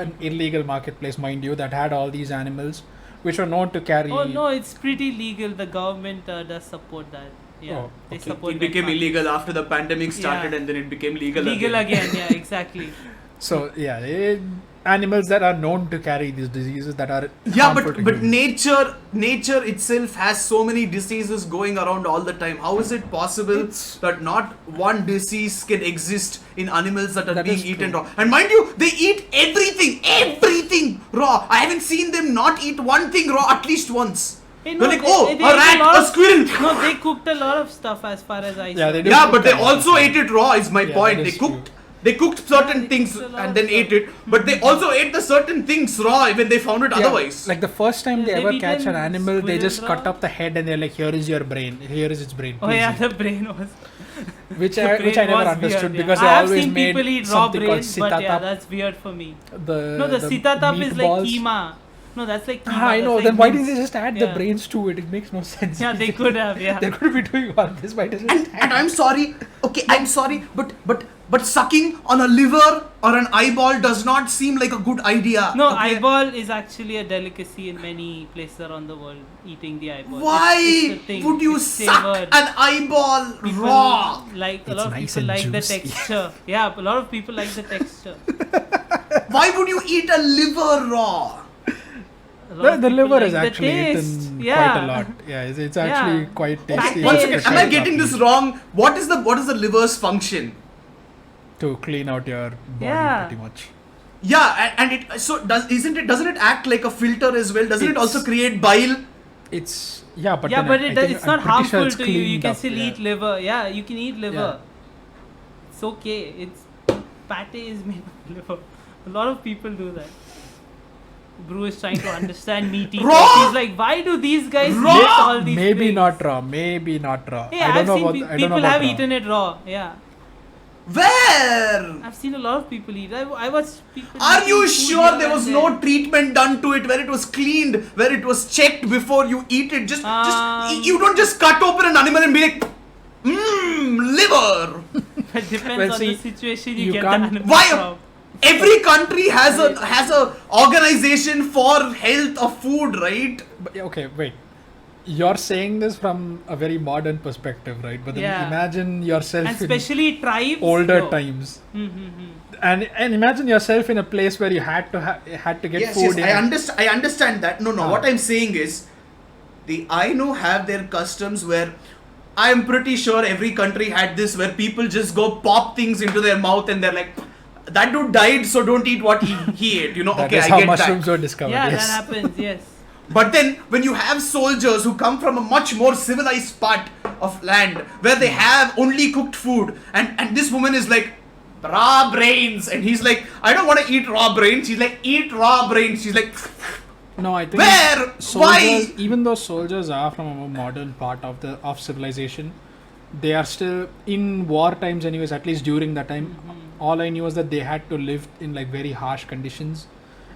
an illegal marketplace, mind you, that had all these animals, which were known to carry. Oh no, it's pretty legal. The government does support that. Yeah, Oh, they okay. support. It became that part. illegal after the pandemic started, Yeah. and then it became legal, Legal again. Yeah, exactly. So yeah, animals that are known to carry these diseases that are Yeah, harmful to but humans. nature itself has so many diseases going around all the time. How is it possible It's- that not one disease can exist in animals that are That being is eaten true. raw? And mind you, they eat everything raw. I haven't seen them not eat one thing raw at least once. Hey, They're like, oh, they a ate rat, lot a of- squirrel. No, they cooked a lot of stuff as far as I Yeah, saw. they do. Yeah, but they cook a lot also of ate it raw. Is my Yeah, point. that They is cooked. true. They cooked certain they things cooked a lot and of then ate stuff. it, but they also ate the certain things raw when they found it Yeah, otherwise. like the first time Yeah, they they've ever catch an eaten animal, they just squirrel cut raw. up the head and they're like, "Here is your brain. Here is its brain." Oh please yeah, eat." the brain was. which the I brain never was understood weird, because yeah. they I have always seen made people eat raw something called brains, but yeah, sitatap. that's weird for me. The No, the sitatap is like meatballs. keema. No, that's like keema. Ah, I that's know. like Then why didn't minced. they just add the Yeah. brains to it? It makes no sense. Yeah, they could have. Yeah. They could be doing all this. Why does it? And I'm sorry. Okay, I'm sorry, but sucking on a liver or an eyeball does not seem like a good idea. No, okay? eyeball is actually a delicacy in many places around the world. Eating the eyeball. Why It's the thing. would you It's suck savored. an eyeball People raw? Like a It's lot of nice people and like the juicy. texture. Yeah, a lot of people like the texture. Why would you eat a liver raw? A lot of The people liver like is the actually taste. eaten Yeah. quite a lot. Yeah, it's actually Yeah. quite Pate. tasty. Once Hey, again, especially am I getting this wrong? What is the liver's function? To clean out your body, Yeah. pretty much. Yeah, and it so doesn't it act like a filter as well? Doesn't it also It's- create bile? It's yeah, but Yeah, then but I it, think- it's I'm not pretty sure harmful it's to you. You cleaned can up, still yeah. eat liver. Yeah, you can eat liver. Yeah. It's okay. It's pate is made of liver. A lot of people do that. Brew is trying to understand meat eaters. Raw? He's like, why do these guys Raw? eat all these Maybe things? not raw. Maybe not raw. Hey, I I've don't know seen about. I don't know people about have raw. eaten it raw. Yeah. Where? I've seen a lot of people eat. I watched people. Are eating you food sure here there and was there. no treatment done to it, where it was cleaned, where it was checked before you eat it? Just you don't just cut open an animal and be like, liver. It depends Well, on see, the situation you you get the can't- animal Why? from. Every country has a organization for health of food, right? But, okay, wait. You're saying this from a very modern perspective, right? But then Yeah. imagine yourself And in especially tribes. older no. times, Mm-hmm. and imagine yourself in a place where you had to get Yes, food. yes, I understand that. No, Ah. what I'm saying is, the Ainu have their customs where I'm pretty sure every country had this, where people just go pop things into their mouth and they're like, that dude died, so don't eat what he ate. You know, That okay, is I how get mushrooms that. were discovered. Yeah, yes. that happens. Yes. But then, when you have soldiers who come from a much more civilized part of land, where they have only cooked food, and this woman is like, raw brains, and he's like, I don't want to eat raw brains. She's like, eat raw brains. She's like, No, I think where? soldiers, Why? even though soldiers are from a more modern part of civilization, they are still in war times anyways, at least during that time. All I knew was that they had to live in like very harsh conditions,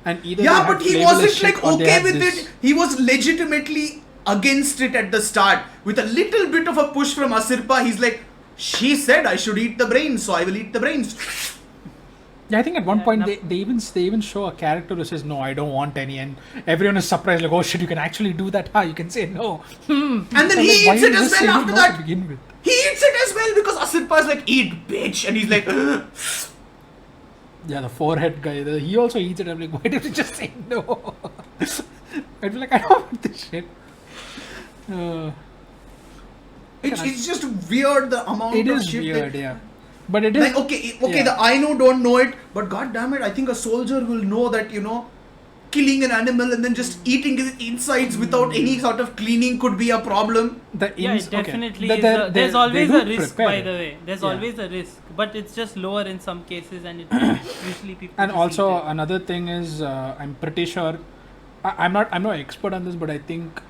and either Yeah, they had but he flavorless wasn't shit like or they okay had with this- it. He was legitimately against it at the start. With a little bit of a push from Asirpa, he's like, she said I should eat the brains, so I will eat the brains. Yeah, I think at one Yeah, point no- they even show a character who says no, I don't want any, and everyone is surprised like, oh shit, you can actually do that? You can say no. And then I'm he like, why eats you it as just say well no after to that. begin with? He eats it as well because Asirpa is like, eat bitch, and he's like, Yeah, the forehead guy, he also eats it. I'm like, why did you just say no? I'd be like, I don't want this shit. it's just weird the amount It of is shit. weird, that- yeah. But it is. Like okay, yeah. the Ainu don't know it, but god damn it, I think a soldier will know that, you know, killing an animal and then just eating his insides without any sort of cleaning could be a problem. The Yeah, ins- it definitely okay. is. They're- There's they always do a risk, prepare by it. the way. There's Yeah. always a risk, but it's just lower in some cases, and it usually people. And just also eat it. another thing is, I'm pretty sure, I'm no expert on this, but I think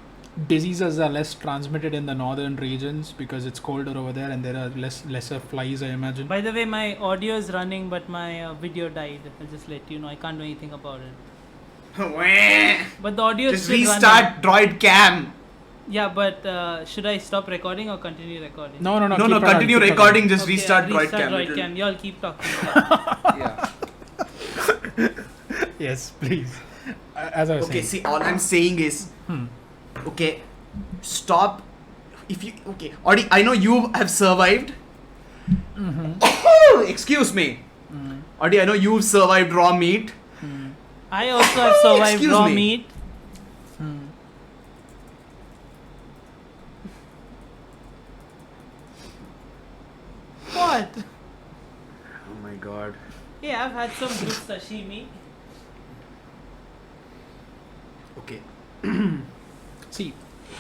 diseases are less transmitted in the northern regions because it's colder over there and there are lesser flies, I imagine. By the way, my audio is running, but my video died. I'll just let you know. I can't do anything about it. But the audio is Just still restart Droid Cam. running. Yeah, but should I stop recording or continue recording? No, No, keep continue keep recording, just Okay, restart I'll Droid Cam. Droid It'll- Cam. Y'all keep talking. Yeah. Yes, please. As I was Okay, saying. see, all I'm saying is, okay, stop. If you, okay, Audi, I know you have survived. Excuse me. Audi, I know you've survived raw meat. I also have survived Excuse raw me. meat. What? Oh my god. Yeah, I've had some good sashimi. Okay. See,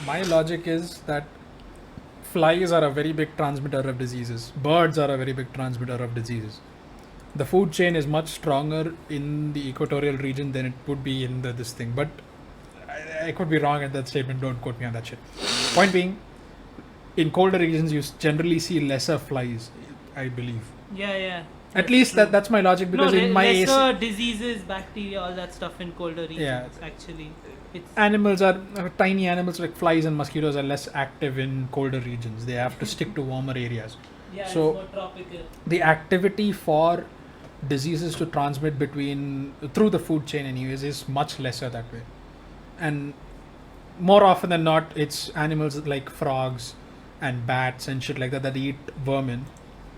my logic is that flies are a very big transmitter of diseases. Birds are a very big transmitter of diseases. The food chain is much stronger in the equatorial region than it would be in this thing. But I could be wrong at that statement. Don't quote me on that shit. Point being, in colder regions, you generally see lesser flies, I believe. Yeah. At That's least true. that's my logic because no, in my lesser diseases, bacteria, all that stuff in colder regions. Yeah. Actually, it's animals are tiny animals like flies and mosquitoes are less active in colder regions. They have to stick to warmer areas. yeah, so- it's more tropical. The activity for diseases to transmit through the food chain anyways is much lesser that way, and more often than not it's animals like frogs and bats and shit like that eat vermin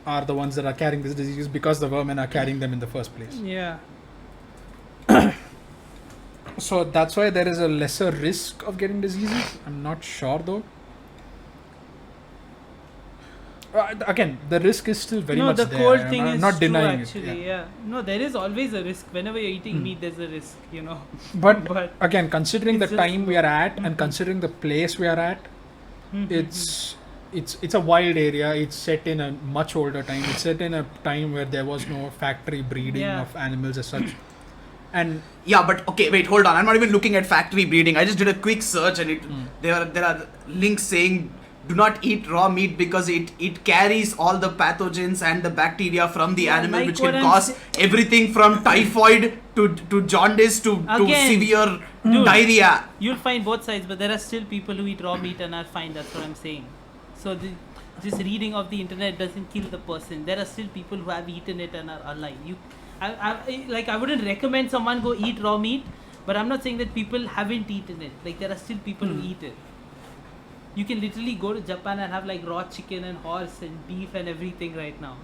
are the ones that are carrying this disease because the vermin are carrying them in the first place. Yeah. So that's why there is a lesser risk of getting diseases. I'm not sure though. Again, the risk is still very no, much the there. cold I'm thing is not true, denying actually. it. Yeah. No, there is always a risk. Whenever you're eating meat, there's a risk. You know. But, But again, considering the it's just- time we are at and considering the place we are at, it's a wild area. It's set in a much older time. It's set in a time where there was no factory breeding Yeah. of animals as such. And Yeah, but okay, wait, hold on. I'm not even looking at factory breeding. I just did a quick search and there are links saying do not eat raw meat because it carries all the pathogens and the bacteria from the animal, like which what can I'm cause everything from typhoid to jaundice to Again, severe dude. diarrhea. You'll find both sides, but there are still people who eat raw meat and are fine. That's what I'm saying. So this reading of the internet doesn't kill the person. There are still people who have eaten it and are alive. I wouldn't recommend someone go eat raw meat, but I'm not saying that people haven't eaten it. Like there are still people who eat it. You can literally go to Japan and have like raw chicken and horse and beef and everything right now.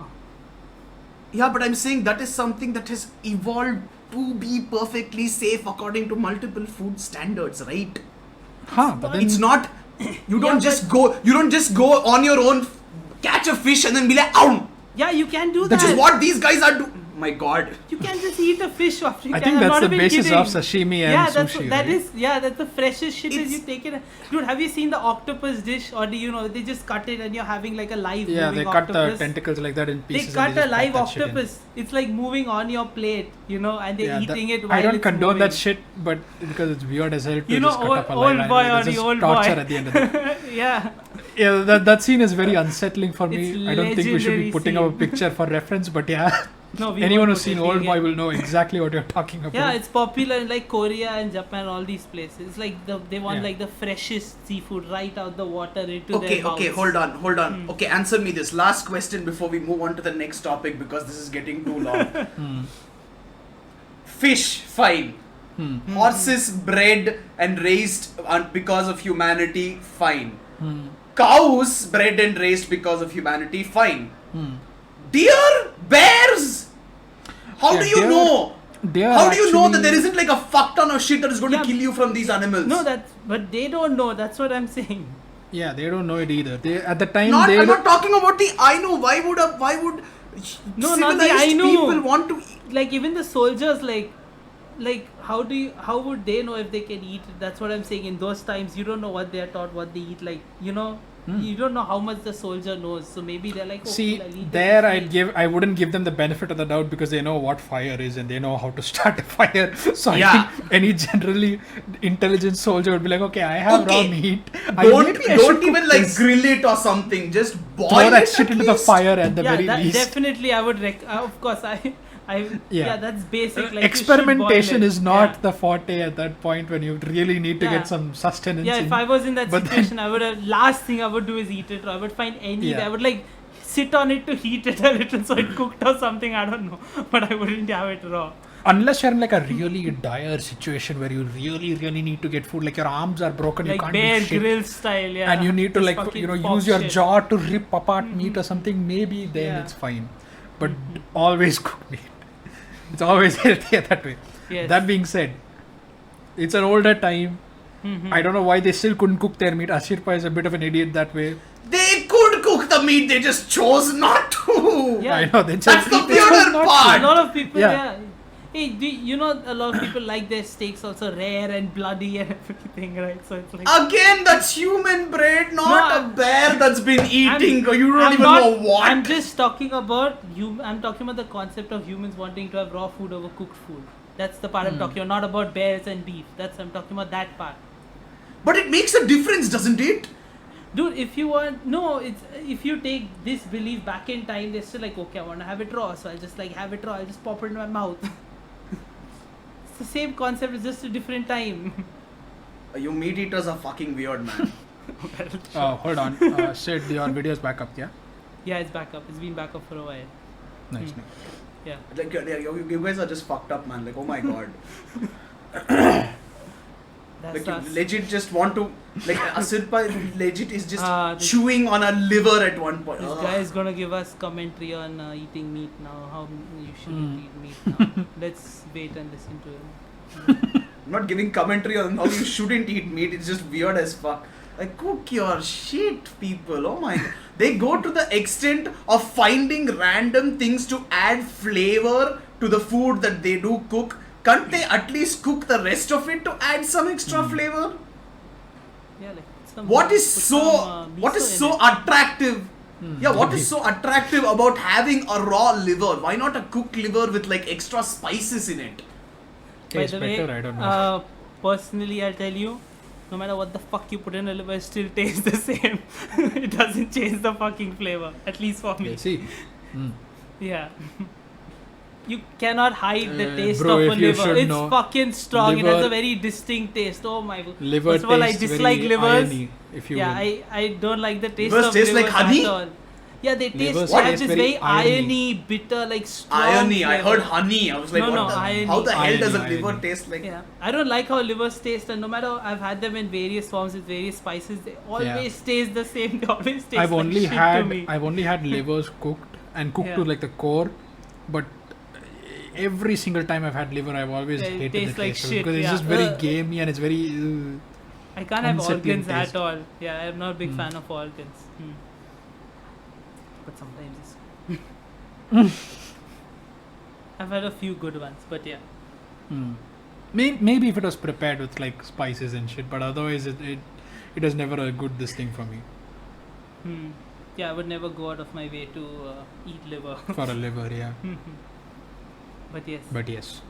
Yeah, but I'm saying that is something that has evolved to be perfectly safe according to multiple food standards, right? But then It's not. You don't Yeah, just go on your own, catch a fish and then be like, ow! Yeah, you can do Which that. is what these guys are doing. My God. You can just eat a fish after you I can. think I'm that's not the even basis kidding. of sashimi and yeah, sushi. That right? is that's the freshest shit. Is It's- you take it, dude. Have you seen the octopus dish, or do you know they just cut it and you're having like a live Yeah, moving they cut octopus? the tentacles like that in They pieces. cut and a just live pop that shit in. octopus. It's like moving on your plate, and they're Yeah, eating it. I While don't it's condone moving. that shit, but because it's weird as hell to You know, just cut old- up a old live boy animal. or It's the just old torture boy. at the end of the day. Yeah, Yeah, that scene is very unsettling for me. It's I don't think we should be legendary putting up a scene. picture for reference, but yeah, no. We anyone won't who's put seen it. Old We'll Boy get- will know exactly what you're talking about. Yeah, it's popular in like Korea and Japan, all these places. It's like they want Yeah. like the freshest seafood right out the water into Okay, their okay, mouths. hold on. Hmm. Okay, answer me this last question before we move on to the next topic because this is getting too long. Fish, fine. Horses bred and raised because of humanity, fine. Cows bred and raised because of humanity, fine. Deer, bears. How Yeah, do you deer- know? They are How do you know that actually- there isn't like a fuck ton of shit that is going Yeah, to kill you from these animals? No, but they don't know. That's what I'm saying. Yeah, they don't know it either. They at the time Not, they I'm not talking about the I know. Why would No, not civilized the I know. people want to eat? Like even the soldiers, like how would they know if they can eat it? That's what I'm saying. In those times, you don't know what they are taught, what they eat. Like you don't know how much the soldier knows. So maybe they're like, oh, See, cool, I'll eat there it. I wouldn't give them the benefit of the doubt because they know what fire is and they know how to start a fire. So Yeah. I think any generally intelligent soldier would be like, okay, I have raw Okay. meat. Don't Maybe I should even cook like this. grill it or something. Just boil Throw that it shit at into the least. fire at the Yeah, very that least. definitely I would of course yeah, that's basic. Like Experimentation you is should not boil it. the forte at that point when you really need to Yeah. get some sustenance. Yeah, if I was in that but then- situation, I would have last thing I would do is eat it. Or I would find any. Yeah. I would like sit on it to heat it a little so it cooked or something. I don't know, but I wouldn't have it raw. Unless you're in like a really dire situation where you really need to get food, like your arms are broken, you Like can't Bear do shit, Grylls style, yeah. and you need to Just like fucking pop use your shit. jaw to rip apart meat or something. Maybe then Yeah. it's fine, but always cook meat. It's always healthier that way. Yes. That being said, it's an older time. I don't know why they still couldn't cook their meat. Ashirpa is a bit of an idiot that way. They could cook the meat. They just chose not to. Yeah. I know they just That's the they chose weirder not to. part. A lot of people, Yeah. yeah. Hey, you know a lot of people like their steaks also rare and bloody and everything, right? So it's like Again, that's human bread, not No, a bear that's been eating. You don't I'm even not- know what. I'm just talking about I'm talking about the concept of humans wanting to have raw food over cooked food. That's the part I'm talking about, not about bears and beef. I'm talking about that part. But it makes a difference, doesn't it? Dude, if if you take this belief back in time, they're still like, okay, I want to have it raw, so I'll just like have it raw, I'll just pop it in my mouth. It's the same concept, it's just a different time. You meat eaters are fucking weird, man. Hold on, Sid, your video's back up, yeah? Yeah, it's back up. It's been back up for a while. Nice. Hmm. Yeah. Like you guys are just fucked up, man. Like, oh my god. That's Like us. you legit just want to like Asirpa legit is just This- chewing on a liver at one point. This Ugh. guy is gonna give us commentary on eating meat now, how you shouldn't Hmm. eat meat now. Let's wait and listen to him. I'm not giving commentary on how you shouldn't eat meat. It's just weird as fuck. Like, cook your shit, people. Oh my god. They go to the extent of finding random things to add flavor to the food that they do cook. Can't they at least cook the rest of it to add some extra flavor? Yeah, like some, What is put so some, what is miso in so it. attractive? Yeah, what is so attractive about having a raw liver? Why not a cooked liver with like extra spices in it? By Tastes the way, better, I don't know. personally, I'll tell you, no matter what the fuck you put in a liver, it still tastes the same. It doesn't change the fucking flavor, at least for me. Yeah, see. Mm. Yeah. You cannot hide the taste bro, of a if you liver. should It's know, fucking strong. It has liver- a very distinct taste. Oh my god. Liver First of all, I tastes dislike very livers. irony, if you Yeah, will. I don't like the taste Livers of taste like livers honey? at all. Yeah, they taste. Livers They have taste this very very irony. irony, bitter, like strong. Irony. I flavor. heard honey. I was like, No, what no, the, irony. how the hell does a Irony, liver irony. taste like? Yeah, I don't like how livers taste, and no matter I've had them in various forms with various spices, they always taste the same. They always taste I've like only shit to had me. I've only had livers cooked and cooked Yeah. to like the core, but every single time I've had liver, I've always Yeah, it hated tastes the like taste of it shit, because it's yeah. just very gamey and it's very. I can't have unsettling organs taste. at all. Yeah, I'm not a big Hmm. fan of organs. But sometimes it's. I've had a few good ones, but yeah. Maybe if it was prepared with like spices and shit, but otherwise it was never a good this thing for me Yeah, I would never go out of my way to eat liver. for a liver, yeah. But yes, But yes,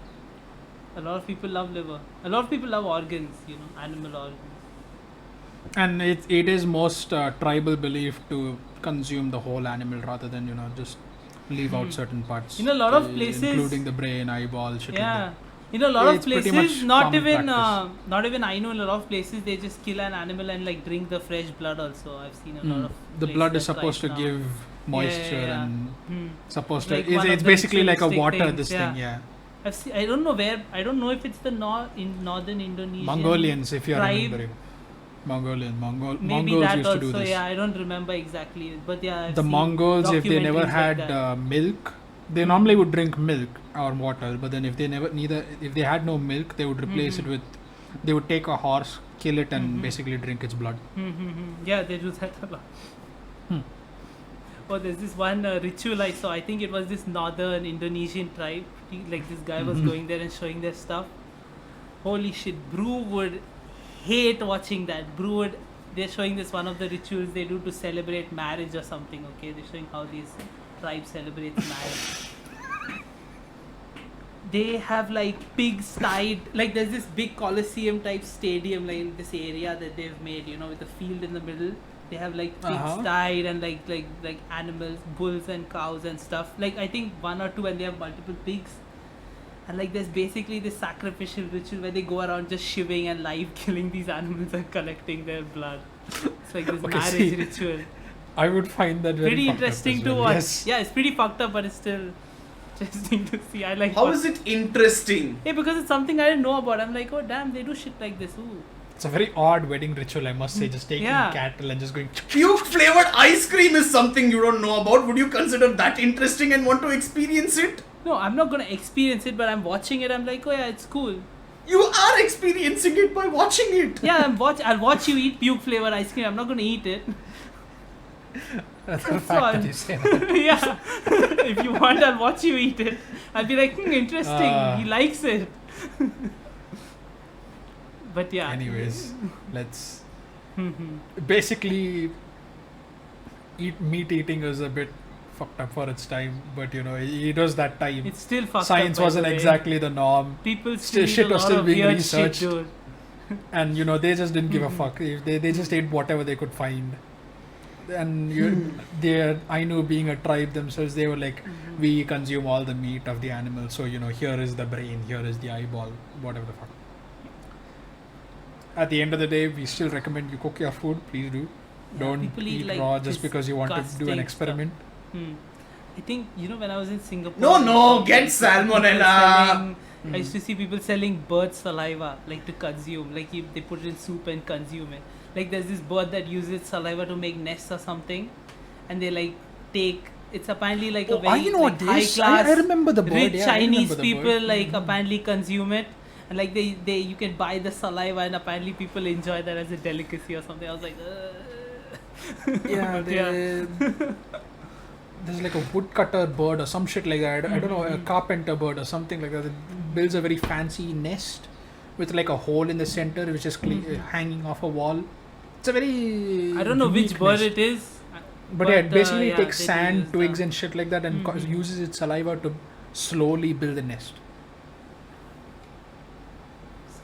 a lot of people love liver. A lot of people love organs, animal organs. and it is most tribal belief to consume the whole animal rather than just leave out certain parts. In a lot of places- including the brain, eyeball, shit. Yeah. Like In a lot of It's pretty places, much not common even practice. not even I know in a lot of places they just kill an animal and like drink the fresh blood also. I've seen a lot of the places blood is that supposed to right now. give moisture yeah. and Hmm. supposed to. Like one of It's the basically like a ritualistic water. things, This yeah. thing, yeah. I've seen, I don't know where. I don't know if it's the in northern Indonesia. Mongolians, if you are tribe. remembering. Maybe Maybe Mongols that used also. to do this. Yeah, I don't remember exactly, but yeah. I've The seen Mongols, if they never documentaries like had that. milk, they normally would drink milk or water. But then if they had no milk, they would replace it with. They would take a horse, kill it, and basically drink its blood. Yeah, they do that a lot. Oh, there's this one ritual I saw. I think it was this northern Indonesian tribe. Like this guy was going there and showing their stuff. Holy shit, Brew would hate watching that. They're showing this one of the rituals they do to celebrate marriage or something. Okay, they're showing how these tribes celebrate marriage. They have like pigs tied. Like there's this big Colosseum type stadium like in this area that they've made. With a field in the middle. They have like pigs tied and like animals, bulls and cows and stuff. Like I think one or two, and they have multiple pigs. And like there's basically this sacrificial ritual where they go around just shiving and live killing these animals and collecting their blood. It's like this Okay, marriage see, ritual. I would find that very Pretty fucked up interesting as to well, watch. yes. Yeah, it's pretty fucked up, but it's still interesting to see. I like. How is it interesting? Hey, because it's something I didn't know about. I'm like, oh damn, they do shit like this. Ooh. It's a very odd wedding ritual, I must say. Just taking Yeah. cattle and just going. Puke flavored ice cream is something you don't know about. Would you consider that interesting and want to experience it? No, I'm not gonna experience it, but I'm watching it. I'm like, oh yeah, it's cool. You are experiencing it by watching it. Yeah, I'll watch you eat puke flavored ice cream. I'm not gonna eat it. That's the That's fact all. that you say that. Yeah. If you want, I'll watch you eat it. I'll be like, interesting. He likes it. But yeah. Anyways, let's. Basically, meat eating is a bit fucked up for its time, but it was that time. It's still fucked Science up. by wasn't the way. exactly the norm, People still shit eat a was lot still of being weird researched. shit, dude. and they just didn't give a fuck. If they just ate whatever they could find. And they Ainu being a tribe themselves, they were like, we consume all the meat of the animal, so here is the brain, here is the eyeball, whatever the fuck. At the end of the day, we still recommend you cook your food, please do. Yeah, Don't people eat, eat like, raw just because you want to do disgusting an experiment. I think when I was in Singapore. No, get people salmonella. selling- I used to see people selling bird saliva like to consume. Like they put it in soup and consume it. Like there's this bird that uses saliva to make nests or something, and they like take. It's apparently like a very high class. I remember the bird. Rich yeah, I Chinese remember the people bird. like apparently consume it, and like they you can buy the saliva, and apparently people enjoy that as a delicacy or something. I was like, Yeah, there's like a woodcutter bird or some shit like that. I don't know, a carpenter bird or something like that. It builds a very fancy nest with like a hole in the center, which is hanging off a wall. It's a very I don't know which unique bird nest. it is. But yeah, it basically yeah, takes they do sand, use twigs, the- and shit like that, and uses its saliva to slowly build a nest.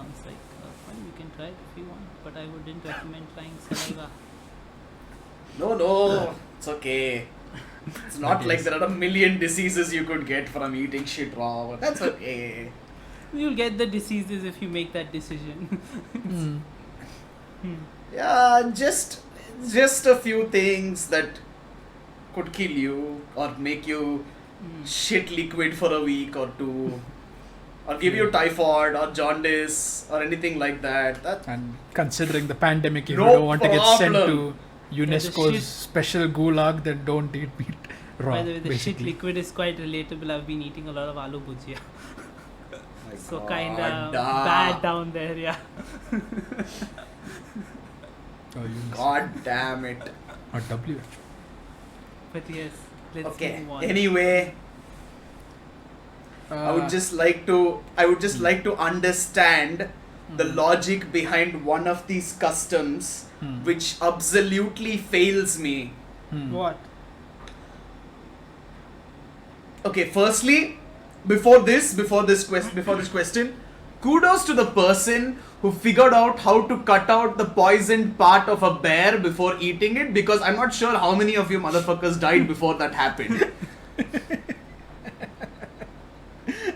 sounds like fun. You can try it if you want, but I wouldn't recommend trying saliva. No, it's okay. It's not like there are a million diseases you could get from eating shit raw, but that's okay. You'll get the diseases if you make that decision. Yeah, just a few things that could kill you or make you shit liquid for a week or two, or give you typhoid or jaundice or anything like that. And considering the pandemic, if No you don't want to get sent problem. to UNESCO's shit- special gulag, then don't eat meat raw. By the way, the shit basically. liquid is quite relatable. I've been eating a lot of aloo bhujia. My So God, kinda ah. bad down there, yeah. Oh, UNESCO. God damn it. Or WHO. But yes, let's Okay. move on. Anyway, I would just like to understand the logic behind one of these customs, which absolutely fails me. What? Okay, firstly, before this question, kudos to the person who figured out how to cut out the poisoned part of a bear before eating it, because I'm not sure how many of you motherfuckers died before that happened.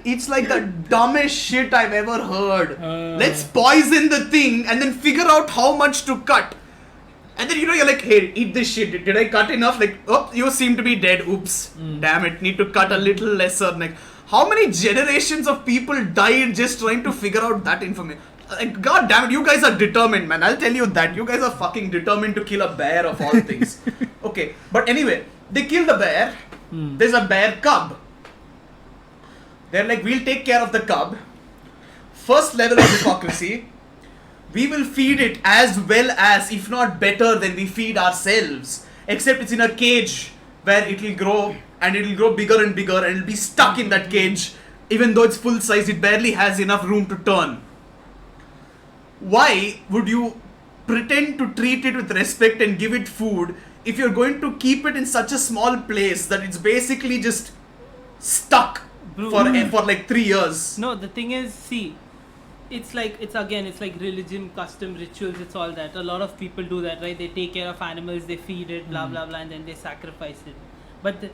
It's like the dumbest shit I've ever heard. Let's poison the thing and then figure out how much to cut. And then, you're like, hey, eat this shit. Did I cut enough? Like, oh, you seem to be dead. Oops. Damn it. Need to cut a little lesser. Like, how many generations of people died just trying to figure out that information? Like, God damn it. You guys are determined, man. I'll tell you that. You guys are fucking determined to kill a bear of all things. Okay. But anyway, they kill the bear. There's a bear cub. They're like, we'll take care of the cub. First level of hypocrisy. We will feed it as well as, if not better than we feed ourselves. Except it's in a cage where it will grow and it will grow bigger and bigger and it'll be stuck in that cage. Even though it's full size, it barely has enough room to turn. Why would you pretend to treat it with respect and give it food if you're going to keep it in such a small place that it's basically just stuck Bro. for like 3 years? No, the thing is, see, it's like religion, custom, rituals, it's all that. A lot of people do that, right? They take care of animals, they feed it, blah blah blah, and then they sacrifice it. But there's,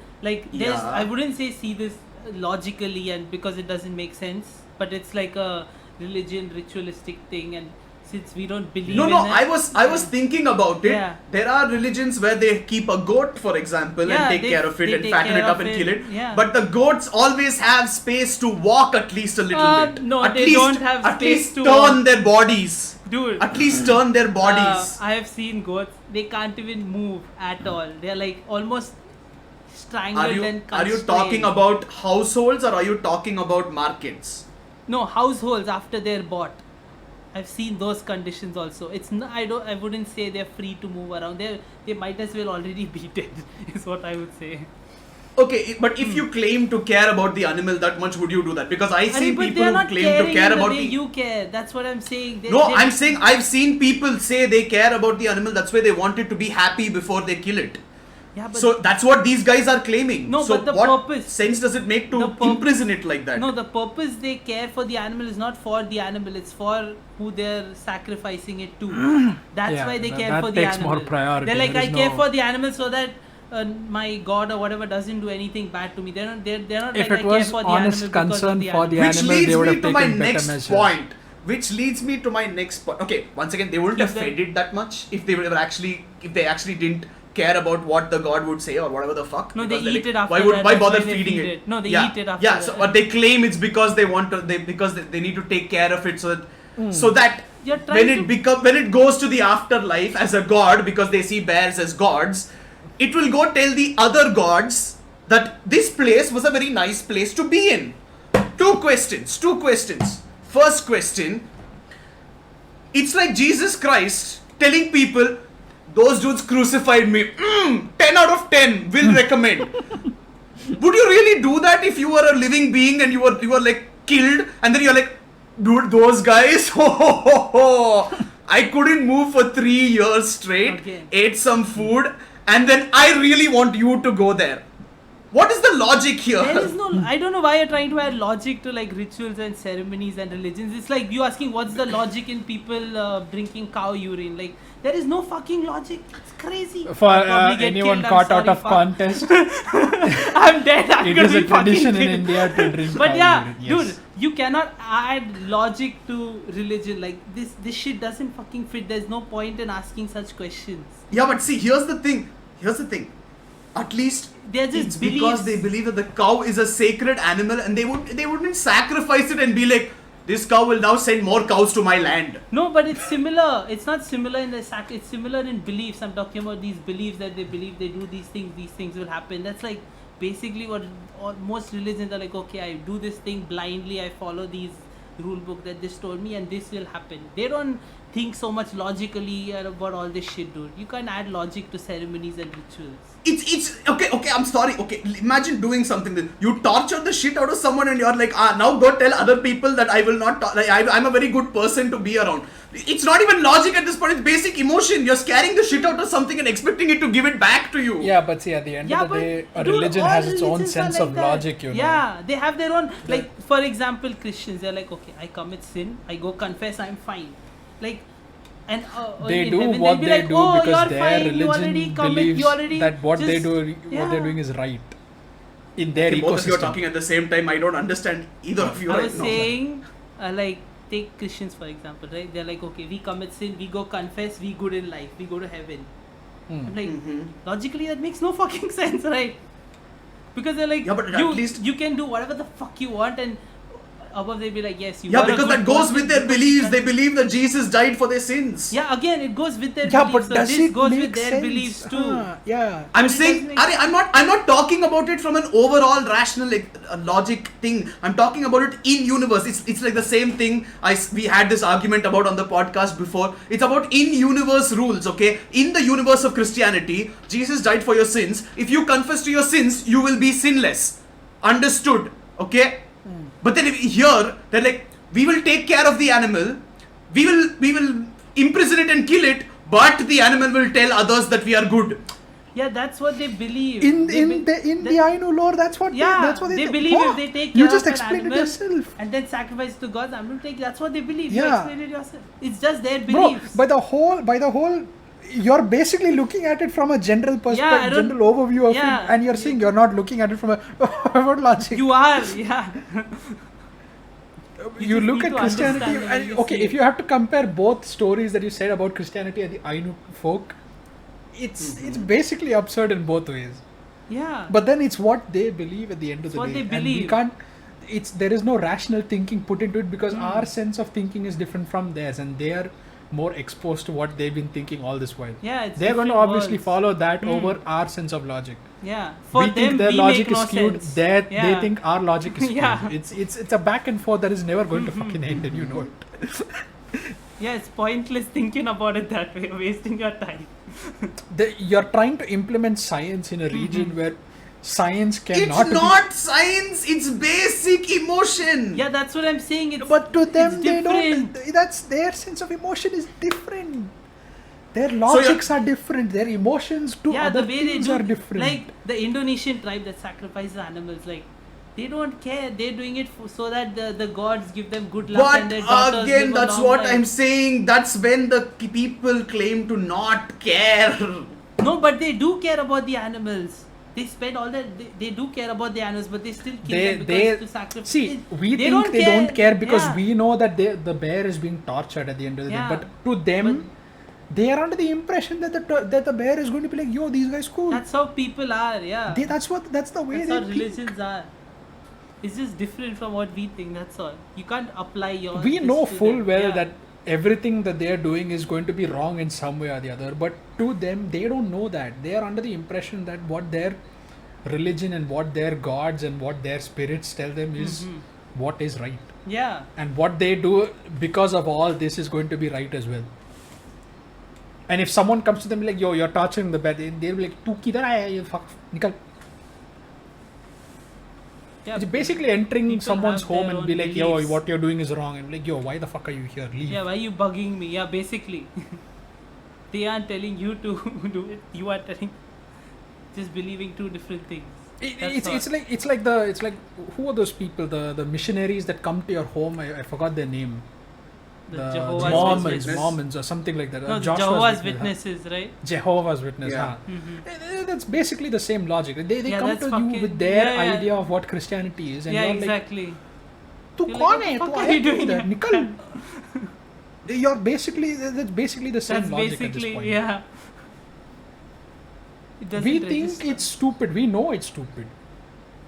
Yeah. I wouldn't say see this logically and because it doesn't make sense, but it's like a religion, ritualistic thing, and since we don't believe No, in no, it, I was thinking about it. Yeah. There are religions where they keep a goat, for example, Yeah, and take they- care of it they and take fatten care it up of and it, kill it. yeah. But the goats always have space to walk at least a little bit. no, at they least, don't have at space least to turn walk. their bodies. dude. At least turn their bodies. I have seen goats. They can't even move at all. They're like almost strangled Are you and are you constrained. talking about households or are you talking about markets? No, households after they're bought. I've seen those conditions also. It's not, I wouldn't say they're free to move around. They might as well already be dead. Is what I would say. Okay, but if you claim to care about the animal that much, would you do that? Because I see But people they're who not claim to caring care in the about way the you care. That's what I'm saying. No, I'm saying I've seen people say they care about the animal. That's why they want it to be happy before they kill it. Yeah, but So that's what these guys are claiming. No, so but the what purpose- sense does it make the to pur- imprison it like that? no, the purpose they care for the animal is not for the animal. It's for who they're sacrificing it to. That's Yeah, why they that- care that for the takes animal. more priority. They're like, There I is care no- for the animal so that my god or whatever doesn't do anything bad to me. They're not. They're not If like it I care was for the honest animal because of concern the for the animal. Which animal, leads they would me have to my taken better next measures. point. Which leads me to my next point. Okay, once again, they wouldn't have Keep them- fed it that much if they actually didn't care about what the god would say or whatever the fuck. No, they Because they're eat it after why that, why that's bother why they feeding feed it? it. No, they yeah. eat it after Yeah, that. so but they claim it's because they want to. They need to take care of it so that You're trying when it goes to the afterlife as a god, because they see bears as gods, it will go tell the other gods that this place was a very nice place to be in. Two questions. First question, it's like Jesus Christ telling people, those dudes crucified me. 10 out of 10 will recommend. Would you really do that if you were a living being and you were like killed and then you're like, dude, those guys, I couldn't move for 3 years straight, Okay. ate some food, and then I really want you to go there. What is the logic here? There is no. I don't know why you're trying to add logic to like rituals and ceremonies and religions. It's like you asking what's the logic in people drinking cow urine. Like there is no fucking logic. It's crazy. For I'll probably get anyone killed, I'm caught out sorry, of fuck. contest, I'm dead. I'm it gonna is a be fucking tradition in killed. India to drink But cow yeah, urine. Yes. dude, you cannot add logic to religion. Like this shit doesn't fucking fit. There's no point in asking such questions. Yeah, but see, here's the thing. At least They're just it's because beliefs. they believe that the cow is a sacred animal, and they wouldn't sacrifice it and be like, this cow will now send more cows to my land. No, but it's similar. It's not similar in the it's similar in beliefs. I'm talking about these beliefs that they believe they do these things will happen. That's like basically what most religions are like. Okay, I do this thing blindly. I follow these rule book that this told me, and this will happen. They don't think so much logically about all this shit, dude. You can't add logic to ceremonies and rituals. It's okay, I'm sorry. Okay, imagine doing something that you torture the shit out of someone and you're like, now go tell other people that I will not, I'm a very good person to be around. It's not even logic at this point, it's basic emotion. You're scaring the shit out of something and expecting it to give it back to you. Yeah, but see, at the end of the day, a dude, religion all has its own religions are sense like of that. logic, you know. Yeah, they have their own. Like, for example, Christians, they're like, okay, I commit sin, I go confess, I'm fine. Like, and They in do heaven, what they'll be they like, do oh, because you're their fine, you already religion commit, believes you already that what they're yeah. doing is right in their Okay, both of you are ecosystem. talking at the same time. I don't understand either of you I right was now. saying, like, take Christians for example, right? They're like, okay, we commit sin, we go confess, we good in life, we go to heaven. Hmm. I'm like, Mhm. logically that makes no fucking sense, right? Because they're like, Yeah, but at least- you can do whatever the fuck you want, and above they'll be like, yes, you Yeah, are a because good that goes person with their because beliefs. that- They believe that Jesus died for their sins. Yeah, again, it goes with their Yeah, beliefs. but So does this it goes make with their sense? beliefs too. Yeah. I'm But it saying, doesn't make I'm not talking about it from an overall rational logic thing. I'm talking about it in universe. It's like the same thing we had this argument about on the podcast before. It's about in universe rules, okay? In the universe of Christianity, Jesus died for your sins. If you confess to your sins, you will be sinless. Understood, okay? But then here, they're like, we will take care of the animal. We will imprison it and kill it, but the animal will tell others that we are good. Yeah, that's what they believe. In They the Ainu lore, that's what yeah, they they think. believe Oh, if they take you care just of an explained animal it yourself. and then sacrifice to God, I'm going to take. That's what they believe. You Yeah. explained it yourself. It's just their Bro, beliefs. by the whole you're basically looking at it from a general I perspective, don't- general overview of yeah. it, and you're saying you're not looking at it from a what logic. You are, yeah. You just look need at to Christianity, understand the way and you okay, see if it. you have to compare both stories that you said about Christianity and the Ainu folk, it's basically absurd in both ways. Yeah. But then it's what they believe at the end of It's the what day, they and we believe. can't. There is no rational thinking put into it because Hmm. our sense of thinking is different from theirs, and they are more exposed to what they've been thinking all this while. Yeah, it's They're going to different obviously worlds. follow that Hmm. over our sense of logic. Yeah. For We them, think their we logic make is no skewed. sense. They Yeah. think our logic is skewed. Yeah. It's a back and forth that is never going to fucking end, and you know it. Yeah, it's pointless thinking about it that way, wasting your time. You're trying to implement science in a region where science cannot. It's not science, it's basic emotion. Yeah, that's what I'm saying. It's But to them, it's they different. don't. That's their sense of emotion is different. Their logics are different. Their emotions to Yeah, other the way they things do, are different. like the Indonesian tribe that sacrifices animals, like they don't care. They're doing it so that the gods give them good luck and But their daughters again, live a that's long what life. I'm saying. That's when the people claim to not care. No, but they do care about the animals. They spend all that. They do care about the animals, but they still kill them because to sacrifice. see. We they think they don't care because Yeah. we know that the bear is being tortured at the end of the Yeah. day. But to them, they are under the impression that the bear is going to be like, yo, these guys cool. That's how people are. Yeah. That's the way That's they how think. religions are. It's just different from what we think. That's all. You can't apply your. We this know to full them. well Yeah. that everything that they are doing is going to be wrong in some way or the other, but to them they don't know that. They are under the impression that what their religion and what their gods and what their spirits tell them is what is right, Yeah. and what they do because of all this is going to be right as well. And if someone comes to them like, yo, you're torturing the bear, they'll be like, tu kidhar aaya ye, fuck, nikal. Yeah. It's basically entering People someone's have home their and be own like, yo, beliefs. what you're doing is wrong, and like, yo, why the fuck are you here, leave. Yeah, why are you bugging me? Yeah, basically. They aren't telling you to do it. You are telling, just believing two different things. It's like who are those people, the missionaries that come to your home? I forgot their name. The Jehovah's Witnesses. Mormons or something like that. No, Joshua's Jehovah's Witness, Witnesses, right? Jehovah's Witness. Yeah. That's basically the same logic. They Yeah, come that's to you fucking- with their yeah, yeah. idea of what Christianity is, and Yeah, you're exactly. like, "Tu You're kaun like, hai? what the Tu fuck are you aaya doing idhar? here?" Nikal." You're basically that's basically the same That's logic at this basically, point. yeah. It doesn't We think register. it's stupid. We know it's stupid.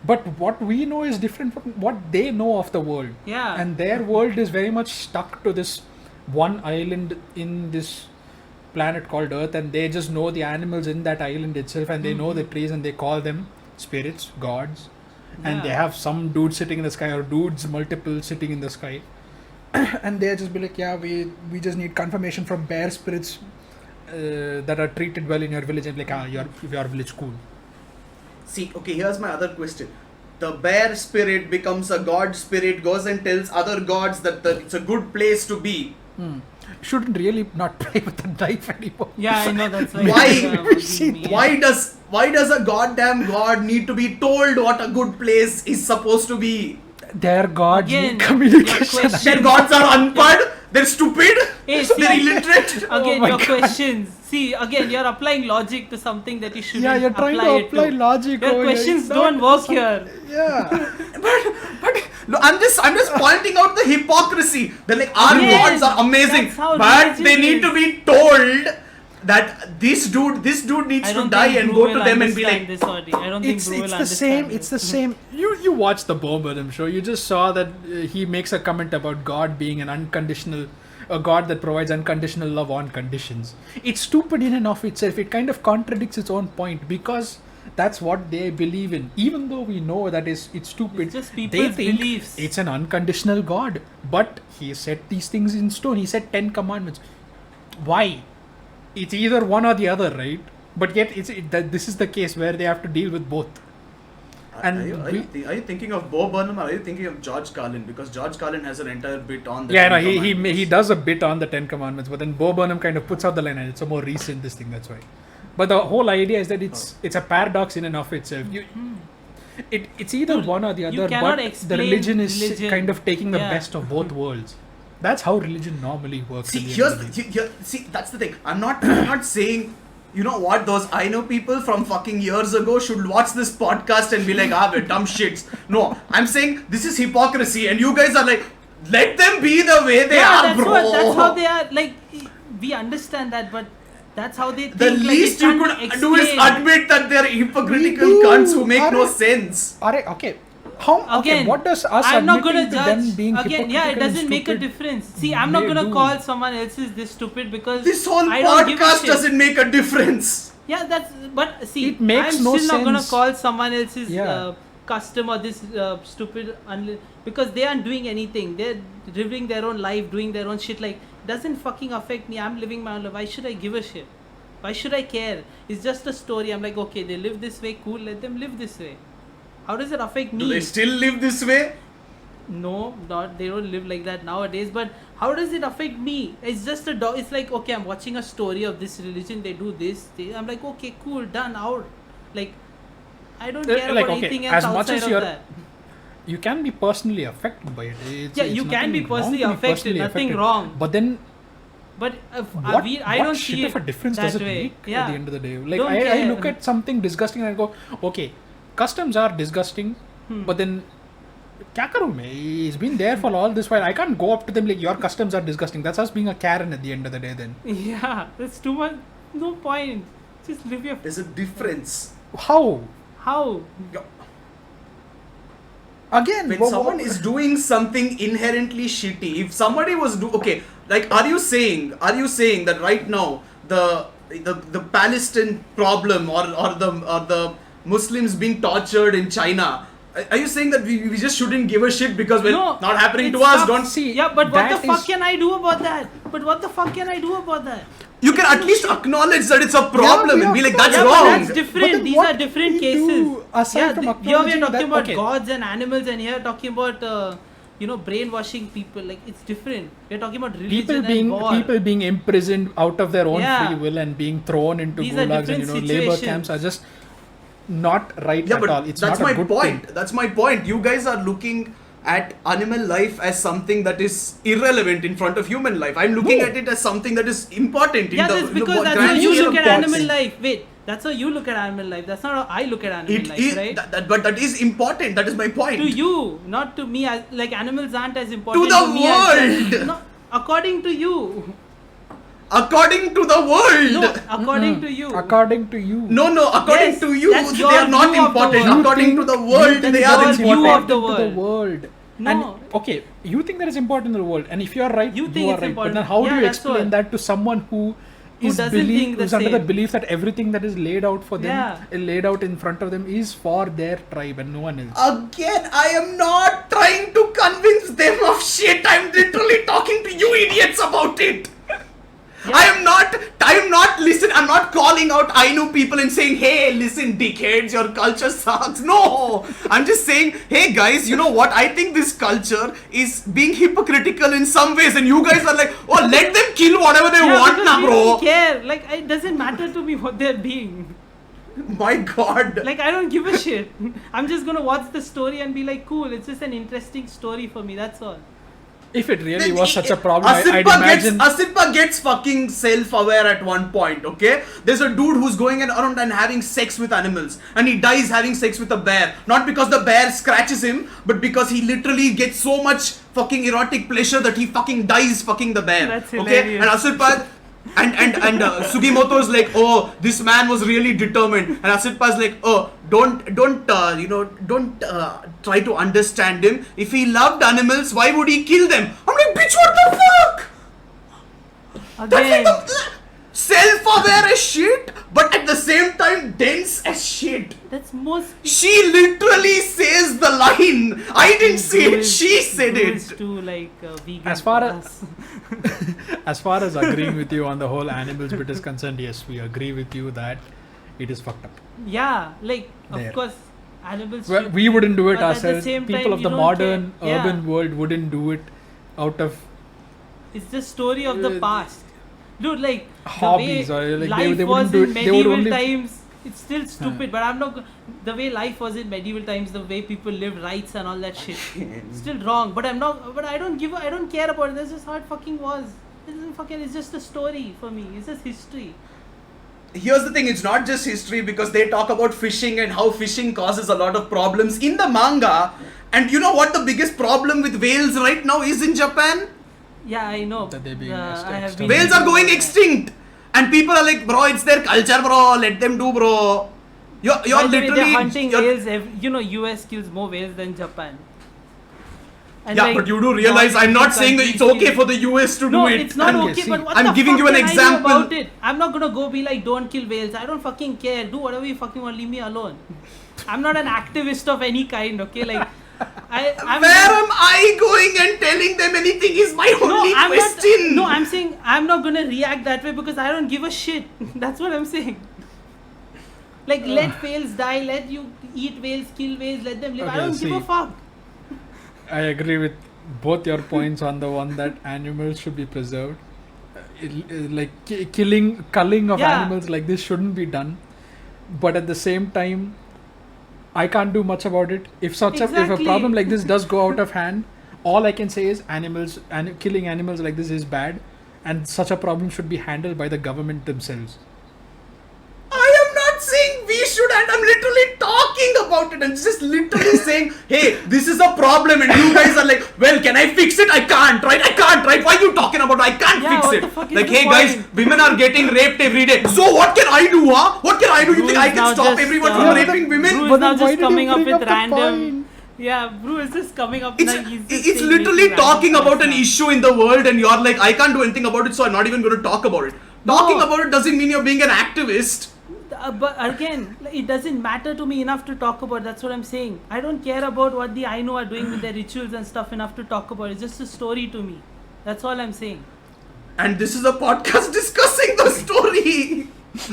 But what we know is different from what they know of the world. Yeah. And their world is very much stuck to this one island in this planet called Earth, and they just know the animals in that island itself, and they know the trees, and they call them spirits, gods. And they Yeah. have some dude sitting in the sky, or dudes multiple sitting in the sky. And they just be like, yeah, we just need confirmation from bear spirits that are treated well in your village, and like, your village cool. See, okay, here's my other question. The bear spirit becomes a god spirit, goes and tells other gods that it's a good place to be. Shouldn't really not play with the knife anymore. Yeah, I know that's like Why? yeah. Why does a goddamn god need to be told what a good place is supposed to be? Their gods Again, need communication. your question- Their gods are unpad, they're stupid, Hey, see, they're illiterate. Again, my your God. questions. See, again, you're applying logic to something that you shouldn't. Yeah, you're trying to it apply logic Your over here. questions It's don't not work here. Yeah. But no, I'm just pointing out the hypocrisy. They're like, our Again, gods are amazing, that's how but they religion need to is. be told that this dude needs I to don't die think and Bru go to will them and be understand like, this already. I don't think It's Bru will the understand same. this. It's the same. You watch the Bo Burnham show. You just saw that he makes a comment about God being a God that provides unconditional love on conditions. It's stupid in and of itself. It kind of contradicts its own point because that's what they believe in. Even though we know that it's stupid, It's just they people's think beliefs. it's an unconditional God. But he set these things in stone. He set 10 commandments. Why? It's either one or the other, right? But yet this is the case where they have to deal with both. And are you thinking of Bo Burnham or are you thinking of George Carlin? Because George Carlin has an entire bit on the Yeah, no, 10 he Commandments. does a bit on the 10 Commandments, but then Bo Burnham kind of puts out the line, and it's a more recent this thing. That's why. But the whole idea is that it's a paradox in and of itself. It's either Dude, one or the you other, cannot but the explain religion is religion. kind of taking the Yeah. best of both worlds. That's how religion normally works. See, at the end of the day. see, that's the thing. I'm not saying, you know what, those I know people from fucking years ago should watch this podcast and be like, we're dumb shits. No, I'm saying this is hypocrisy, and you guys are like, let them be the way they Yeah, are, that's bro. that's how they are. Like, we understand that, but that's how they think. The like, least it you can't could be do is explained. admit that they're hypocritical We do. cunts who make no Alright. sense. Alright, okay. How? Again, Okay, what does us I'm not admitting gonna to them judge. being Again, yeah, it hypocritical and doesn't make a stupid difference. See, I'm not may gonna do? call someone else's this stupid because This whole I don't give a podcast shit. doesn't make a difference. Yeah, that's. But see, It makes I'm no still not gonna sense. call someone else's Yeah. custom or this stupid because they aren't doing anything. They're living their own life, doing their own shit. Like, doesn't fucking affect me. I'm living my own life. Why should I give a shit? Why should I care? It's just a story. I'm like, okay, they live this way. Cool, let them live this way. How does it affect me? Do they still live this way? No, not they don't live like that nowadays. But how does it affect me? It's just a it's like, okay, I'm watching a story of this religion. They do this. I'm like, okay, cool, done, out. Like, I don't care like, about okay, anything as else much outside as of you're- that. You can be personally affected by it. Yeah, you can be nothing wrong personally to be affected, personally nothing affected. wrong. But then But I what don't shit see of a it difference that does it way. make Yeah. at the end of the day? Like Don't I care. look at something disgusting and I go, okay, customs are disgusting, but then kya karu main? He's been there for all this while. I can't go up to them like your customs are disgusting. That's us being a Karen at the end of the day then. Yeah, that's too much. No point. Just live your. There's a difference. How? How? Again, When someone is doing something inherently shitty, if somebody was okay, like are you saying that right now the Palestine problem or the Muslims being tortured in China, are you saying that we just shouldn't give a shit because we're No, not happening to it's us? not- Don't see. Yeah, but what that the fuck is- can I do about that? But what the fuck can I do about that? you can at least acknowledge that it's a problem we and be like that's Yeah, wrong. but that's But different. then These what are different we cases. do aside from here we're acknowledging talking that- about okay. gods and animals, and here talking about brainwashing people. Like, it's different. We're talking about religion and war. people being imprisoned out of their own Yeah. free will and being thrown into These are gulags and different labor situations. camps are just not right Yeah, at but all. It's that's not my a good point. thing. That's my point. You guys are looking at animal life as something that is irrelevant in front of human life. I'm looking No. at it as something that is important in Yeah, the that's because that's grand how you scale look of at things. animal life. Wait, that's how you look at animal life. That's not how I look at animal It life, is, right? but that is important. That is my point. To you, not to me. Like animals aren't as important the me world. as no, according to you. According to the world. No, according to you. According to you. No, according Yes, to you, that's they your are not view of the important. world. According to the world, That's they are your important. view of the To the world. world. No. And okay, you think that is important in the world, and if you are right, You think are it's right. important. But then how Yeah, do you that's explain all. that to someone who is doesn't think the who's under the same. belief that everything that is laid out for them, Yeah. laid out in front of them, is for their tribe and no one else? Again, I am not trying to convince them of shit. I'm literally talking to you idiots about it. I am not listening. I'm not calling out Ainu people and saying, hey, listen, dickheads, your culture sucks. No, I'm just saying, hey guys, you know what? I think this culture is being hypocritical in some ways, and you guys are like, oh, let them kill whatever they Yeah, want because now, we bro. don't care. Like it doesn't matter to me what they're being. My God. Like I don't give a shit. I'm just gonna watch the story and be like, cool. It's just an interesting story for me. That's all. If it really was such a problem, I'd Asitpa imagine. gets fucking self-aware at one point, okay? There's a dude who's going around and having sex with animals, and he dies having sex with a bear. Not because the bear scratches him, but because he literally gets so much fucking erotic pleasure that he fucking dies fucking the bear. That's okay? hilarious. And Asitpa and Sugimoto is like, oh, this man was really determined, and Asitpa is like, oh, don't try to understand him. If he loved animals, why would he kill them? I'm like, bitch, what the fuck? Again, That's like self-aware as shit, but at the same time dense as shit. that's most. She literally says the line. I didn't say it. She said it. Too like vegan. As far for as- us. As far as agreeing with you on the whole animals bit is concerned, yes, we agree with you that it is fucked up. Yeah, like There. of course, animals. Well, should- we wouldn't do it but at the ourselves. same People time, of you the don't modern care. urban Yeah. world wouldn't do it out of It's the story of the past, dude. Like hobbies, the way or like life they was wouldn't do in it. They would medieval only. times. It's still stupid, but I'm not. The way life was in medieval times, the way people lived, rights and all that shit, still wrong. But I'm not. But I don't give. I don't care about it. That's just how it fucking was. It's just a story for me. It's just history. Here's the thing, it's not just history, because they talk about fishing and how fishing causes a lot of problems in the manga. And you know what the biggest problem with whales right now is in Japan? Yeah, I know. That they're being I have been Whales are reading going about that. extinct. And people are like, bro, it's their culture, bro. Let them do, bro. You're By the way, literally... they're hunting you're- whales. You know, US kills more whales than Japan. And Yeah, like, but you do realize I'm not saying that it's okay for the US to No, do it. it's not And okay. see, But what I'm the giving fuck you an can I do example. about it? I'm not gonna go be like, don't kill whales. I don't fucking care. Do whatever you fucking want. Leave me alone. I'm not an activist of any kind. Okay, like I'm. Where am I going and telling them anything is my only I'm question. not. No, I'm saying I'm not gonna react that way because I don't give a shit. That's what I'm saying. Like let whales die. Let you eat whales, kill whales. Let them live. I Okay, don't give a see. fuck. I agree with both your points on the one that animals should be preserved. Like culling of Yeah. animals like this shouldn't be done. But at the same time, I can't do much about it. If if a Exactly. problem like this does go out of hand, all I can say is killing animals like this is bad, and such a problem should be handled by the government themselves. I am not saying we should, and I'm literally talking about it. I'm just literally saying, hey, this is a problem, and you guys are like, well, can I fix it? I can't, right? I can't, right? Why are you talking about it? I can't Yeah, fix what it. the fuck is Like, the hey, guys, point? women are getting raped every day. So what can I do, huh? What can I do? You Bru think is I can now stop just, everyone uh, from Yeah, raping women? Bru But is now then why just did you coming up bring with up the random. point? Yeah, Bru is just coming up. Like, he's just It's saying literally making talking random about an points now. issue in the world, and you're like, I can't do anything about it, so I'm not even going to talk about it. Talking No. about it doesn't mean you're being an activist. But again, like, it doesn't matter to me enough to talk about. That's what I'm saying. I don't care about what the Ainu are doing with their rituals and stuff enough to talk about. It's just a story to me. That's all I'm saying. And this is a podcast discussing the story.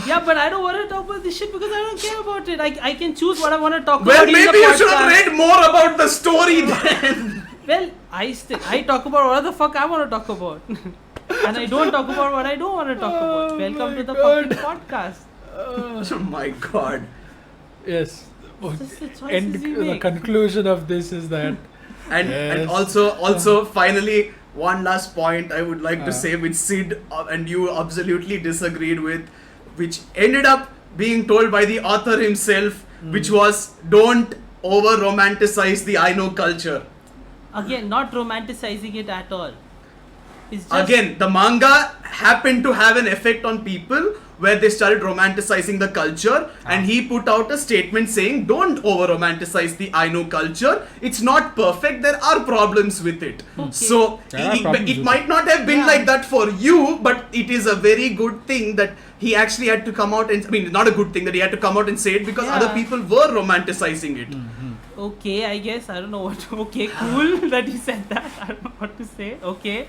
Yeah, but I don't want to talk about this shit because I don't care about it. I can choose what I want to talk Well, about in the maybe you should have podcast. read more about the story then. Well, I talk about what the fuck I want to talk about. And I don't talk about what I don't want to talk about. Welcome to the fucking podcast. Oh my god. Yes. Just the choices And we the make. conclusion of this is that And Yes. also finally one last point I would like to Uh. say, which Sid and you absolutely disagreed with, which ended up being told by the author himself, which was don't over romanticize the Ainu culture. Again, not romanticizing it at all. It's just Again, the manga happened to have an effect on people where they started romanticizing the culture, and he put out a statement saying don't over romanticize the Ainu culture. It's not perfect, there are problems with it. Okay. So There are problems it with might not have been Yeah. like that for you, but it is a very good thing that he actually had to come out and, I mean, not a good thing that he had to come out and say it, because Yeah. other people were romanticizing it. Okay, I guess. I don't know what. Okay, cool that you said that. I don't know what to say. Okay.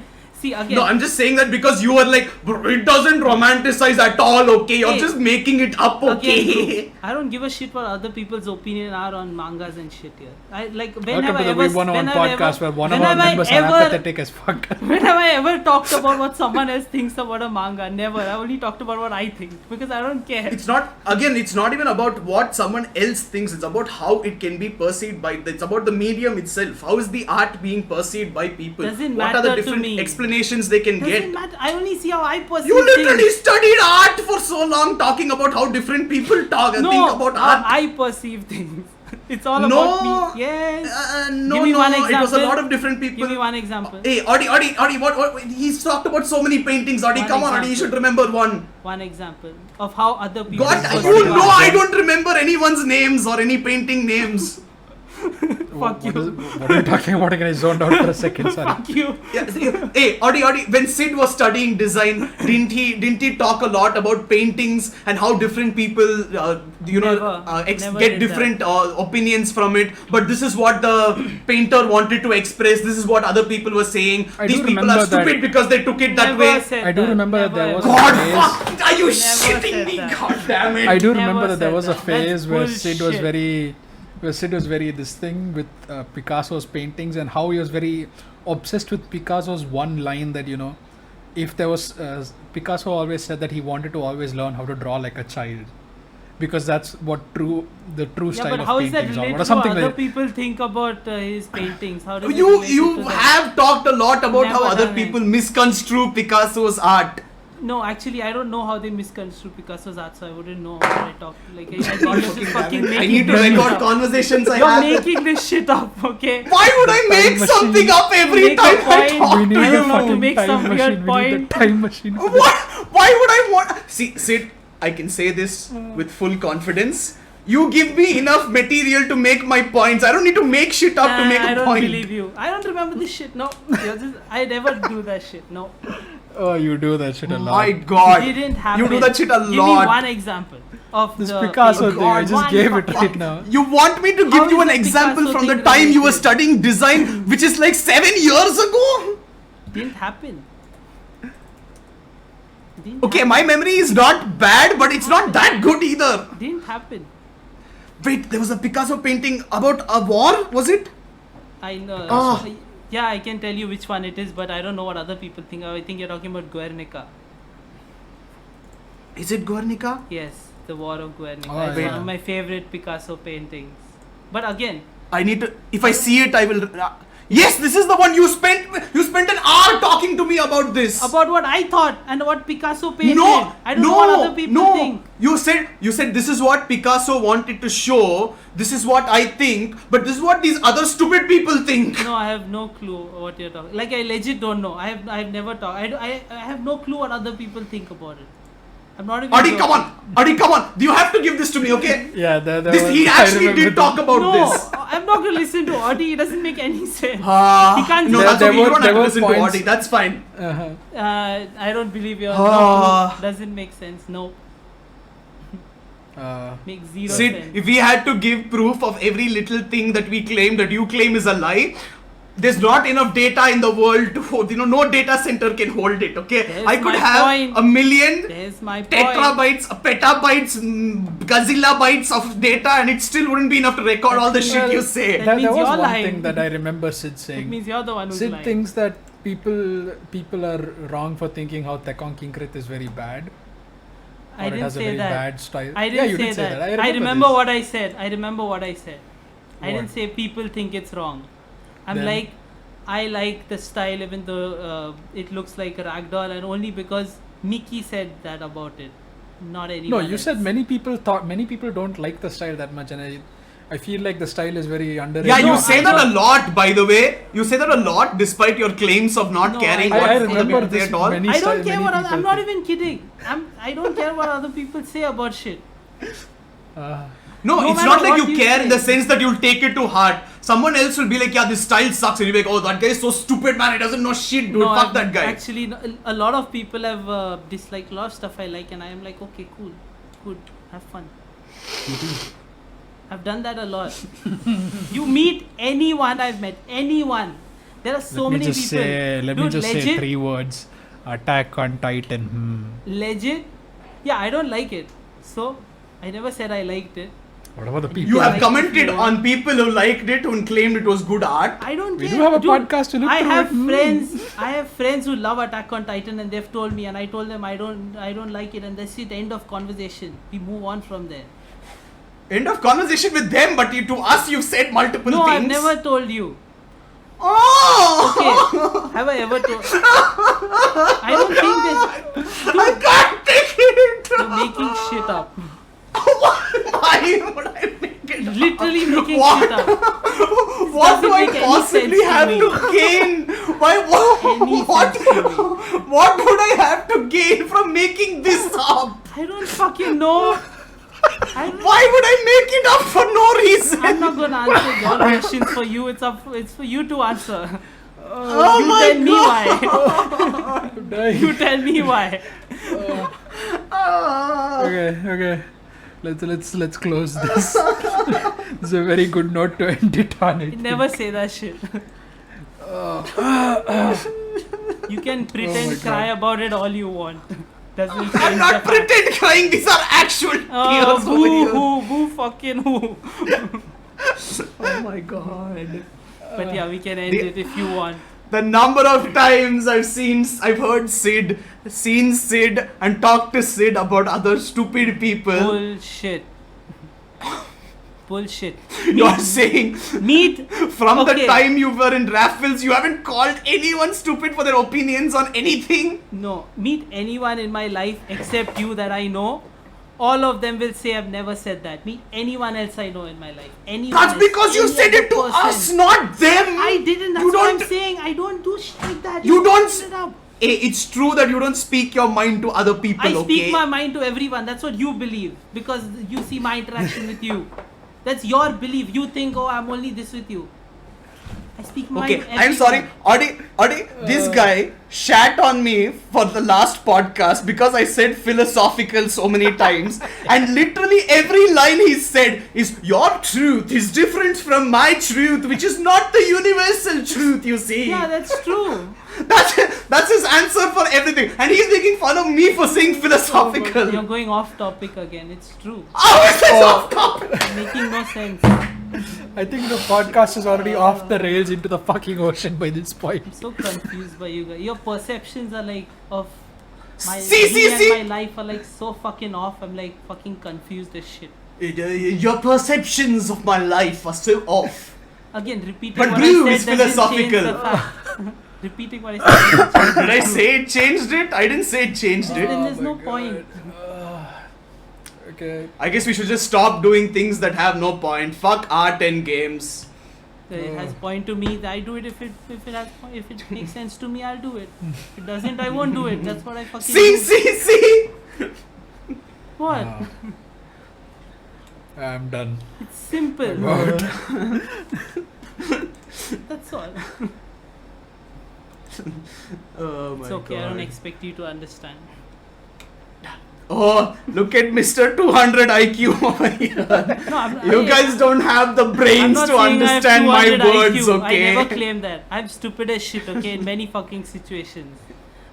See, again. No, I'm just saying that because you were like, "Bro, it doesn't romanticize at all, okay? You're Hey. just making it up, okay? Again, I don't give a shit what other people's opinion are on mangas and shit here. I like when welcome have to I the ever We101 when have I podcast ever, where one when of our have I members are ever apathetic as fuck. when have I ever talked about what someone else thinks about a manga? Never. I only talked about what I think because I don't care. It's not, again, it's not even about what someone else thinks, it's about how it can be perceived by, it's about the medium itself. How is the art being perceived by people? Doesn't What are the matter to different me. explanations they can Doesn't get? matter. I only see how I perceive You literally things. studied art for so long, talking about how different people talk and No, think about how art. I perceive things. It's all No. about me. Yes. No, Give me no, one it was a example. lot of different people. Give me one example. Hey, Audi, what? He's talked about so many paintings, Audi. One Come on, Audi, you example. should remember one. One example of how other people. God, This is you what know I I don't remember anyone's names or any painting names. What you. what are you talking about? Again, I zoned out for a second. Sorry. Fuck you. Yeah, hey, Audi, when Sid was studying design, didn't he talk a lot about paintings and how different people, Never get did different opinions from it? But this is what the painter wanted to express. This is what other people were saying. I These do people remember are stupid that- because they took it that Never way. said I do that. remember that Never there was ever. a God, phase- fuck! Are you Never shitting said me? that. God damn it! I do Never remember that there said was a that. phase where That's Sid was bullshit. very this thing with Picasso's paintings and how he was very obsessed with Picasso's one line that if there was Picasso always said that he wanted to always learn how to draw like a child because that's what the true Yeah, style but of how is that paintings are. related Or to something other like people think about his paintings? How does it You relate to you them? have talked a lot about how Never other done it. people misconstrue Picasso's art. No, actually, I don't know how they misconstrue Picasso's art, so I wouldn't know what I talk. Like, I think you're just fucking I making need to this shit record up. conversations I You're have. making this shit up, okay? Why would I make machine. something up every Make a time I point. talk we need to I a don't know, to fucking make time some machine. weird We need point. the time machine. for this. What? Why would I want? See, Sid, I can say this with full confidence. You give me enough material to make my points. I don't need to make shit up to make I a don't point. believe you. I don't remember this shit. No, I never do that shit. No, Oh, you do that shit a lot. My God, it didn't happen. you do that shit a Give me lot. one example of This the Picasso painting. thing, I just One gave it fucking- right now. You want me to How give you is an the example Picasso from the thing time you were related? studying design, which is like 7 years ago? Didn't happen. Okay, my memory is not bad, but it's not that good either. Didn't happen. Wait, there was a Picasso painting about a war, was it? I know. Ah. Yeah, I can tell you which one it is, but I don't know what other people think. I think you're talking about Guernica. Is it Guernica? Yes, the War of Guernica. Oh, it's yeah. one of my favorite Picasso paintings. But again, I need to. If I see it, I will. Yes, this is the one you spent. You spent an hour talking to me about this. about what I thought and what Picasso painted. No, I don't know what other people no. think. You said this is what Picasso wanted to show. This is what I think, but this is what these other stupid people think. No, I have no clue what you're talking. Like I legit don't know. I have never talked. I have no clue what other people think about it. I'm not even. Adi, joking. come on. Adi, come on. You have to give this to me, okay? Yeah, This he actually did talk about No, this. I'm not gonna listen to Audi. It doesn't make any sense. He can't No, do that's that. okay. You don't have there to were listen to points- Audi. That's fine. Uh-huh. I don't believe you. Ah. No, doesn't make sense. No, makes zero Sid, sense. if we had to give proof of every little thing that we claim that you claim is a lie, there's not enough data in the world to hold. No data center can hold it. Okay, There's I could my have point. a million There's my point. tetrabytes, petabytes, gazilla bytes of data, and it still wouldn't be enough to record all the shit you say. That There means was you're one lying. thing that I remember Sid It saying. means you're the one who's Sid lying. thinks that people are wrong for thinking how Tekong Kinkrit is very bad. I or it didn't has a say very that. bad style. I Yeah, didn't you say did say that. I remember this. what I said. I remember what I said. I What? didn't say people think it's wrong. I'm Then? like, I like the style even though it looks like a ragdoll, and only because Mickey said that about it, not anyone. No, you else. said many people don't like the style that much, and I feel like the style is very underrated. Yeah, you No, say I that a don't- lot, by the way. You say that a lot, despite your claims of not No, caring I what remember other people this say at all. many I don't style- care many what other, people I'm not think. even kidding. I don't care what other people say about shit. No, No it's matter not like what you you care in say. the sense that you'll take it to heart. Someone else will be like, yeah, this style sucks. And you'll be like, oh, that guy is so stupid, man. He doesn't know shit, dude. No, Fuck I've- that guy. Actually, no, a lot of people have disliked a lot of stuff I like, and I am like, okay, cool, good, have fun. I've done that a lot. You meet anyone I've met, anyone. There are so let me many just people. say, let me Dude, just say legit, 3 words: Attack on Titan. legit. Yeah, I don't like it. So I never said I liked it. What about the people? You have like commented it. on people who liked it, who claimed it was good art. I don't We care. do have a Dude, podcast to look I through have it. friends. I have friends who love Attack on Titan, and they've told me, and I told them I don't like it, and that's it. End of conversation. We move on from there. End of conversation with them, but to us you've said multiple No, things. I've never told you. Oh! Okay. Have I ever told? I don't think this. I can't take it! You're making shit up. Why would I make it up? Literally making What? shit up. What do doesn't I make any possibly sense to have me. to gain? Why? Any What? sense to me. What would I have to gain from making this up? I don't fucking know. Why would I make it up for no reason? I'm not gonna answer your questions for you. It's for you to answer. Oh you my tell me why. I'm dying. You tell me why. Ah. Okay. Let's close this. This is a very good note to end it on. Never say that shit. You can pretend cry about it all you want. Doesn't change I'm the not fact. pretend crying. These are actual Oh, tears over here. boo, fucking who. Oh my god. But yeah, we can end it if you want. The number of times I've heard Sid, seen Sid, and talked to Sid about other stupid people. Bullshit. Bullshit. You're saying Meet. from the Okay. time you were in Raffles, you haven't called anyone stupid for their opinions on anything? No, meet anyone in my life except you that I know. All of them will say I've never said that. Meet anyone else I know in my life. Anyone That's else, because you any said other it to person. us, not them. I didn't. That's You what I'm don't- saying. I don't do shit like that. You don't fucked it up. It's true that you don't speak your mind to other people, I speak okay? my mind to everyone. That's what you believe because you see my interaction with you. That's your belief. You think, oh, I'm only this with you. I speak my Okay, mind to I'm sorry. everyone. Adi, this guy shat on me for the last podcast because I said philosophical so many times. And literally every line he said is, your truth is different from my truth, which is not the universal truth, you see. Yeah, that's true. That's his answer for everything. And he's making fun of me for saying philosophical. You're going off topic again. It's true. How is this off topic? Making no sense. I think the podcast is already off the rails into the fucking ocean by this point. I'm so confused by you guys. Your perceptions are like of my See. and my life are like so fucking off. I'm like fucking confused as shit. Your perceptions of my life are so off. Again, repeating But what blue I is said doesn't change philosophical. the fact. Repeating what I said doesn't change Did I say it changed it? I didn't say it changed it. Then there's Oh no my point. Okay. I guess we should just stop doing things that have no point. Fuck art and games. It has point to me. I do it if it makes sense to me. I'll do it. If it doesn't, I won't do it. That's what I fucking See. do. What? I'm done. It's simple. Out. That's all. Oh my It's okay. I don't god. expect you to understand. Oh, look at Mr. 200 IQ over here. No, You guys don't have the I'm brains not to saying I have understand my 200 words, IQ. I never okay? claim that. I'm stupid as shit, okay, in many fucking situations.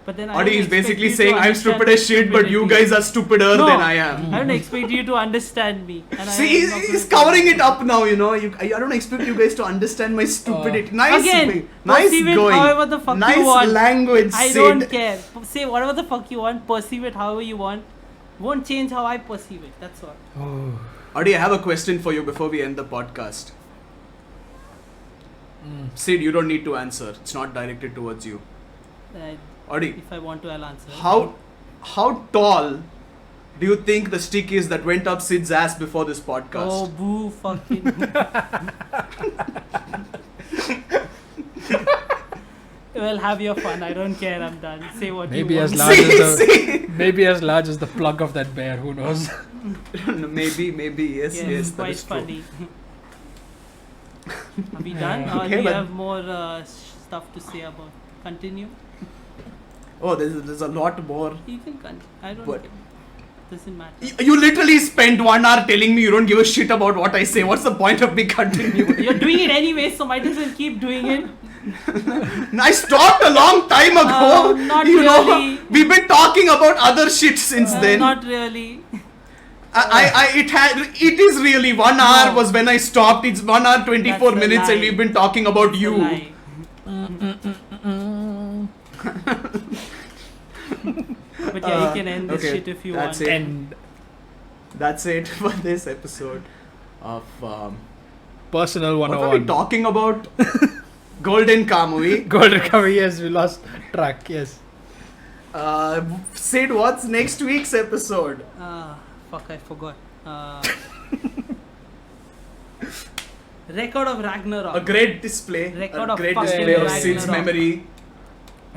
But then I Adi don't is expect basically you to saying I'm understand stupid my as shit, but you stupidity. guys are stupider No. than I am. I don't expect you to understand me. And See, I'm not he's gonna- covering it up now, you know. I don't expect you guys to understand my stupidity. Nice, Again, nice perceive it going. however the fuck you nice want. language, I Sid. don't care. Say whatever the fuck you want. Perceive it however you want. Won't change how I perceive it. That's all. Oh. Adi, I have a question for you before we end the podcast. Sid, you don't need to answer. It's not directed towards you. Adi, If I want to, I'll answer. how tall do you think the stick is that went up Sid's ass before this podcast? Oh, boo, fucking. Well, have your fun. I don't care. I'm done. Say what Maybe you as want. large as the See? maybe as large as the plug of that bear. Who knows? maybe, yes, Yes, yes, that quite is true. funny. Are we done? Or Okay, do you but- have more stuff to say about? Continue. Oh, there's a lot more. You can continue. I don't. But- care. Doesn't matter. You literally spent 1 hour telling me you don't give a shit about what I say. What's the point of me continuing? You're doing it anyway, so might as well keep doing it. I stopped a long time ago. Not you know, really. we've been talking about other shit since then. Not really. It is really 1 hour No. was when I stopped. It's 1 hour 24 That's a minutes and lie. we've been talking about It's a you. lie. But yeah, you can end this okay, shit if you that's want. it. And That's it for this episode of personal what were we 101. talking about? Golden Kamui. Gold recovery. Yes, we lost track. Yes. Sid, what's next week's episode? Fuck, I forgot. Record of Ragnarok. A great display. Record a of great fucking display of Sid's Ragnarok. memory.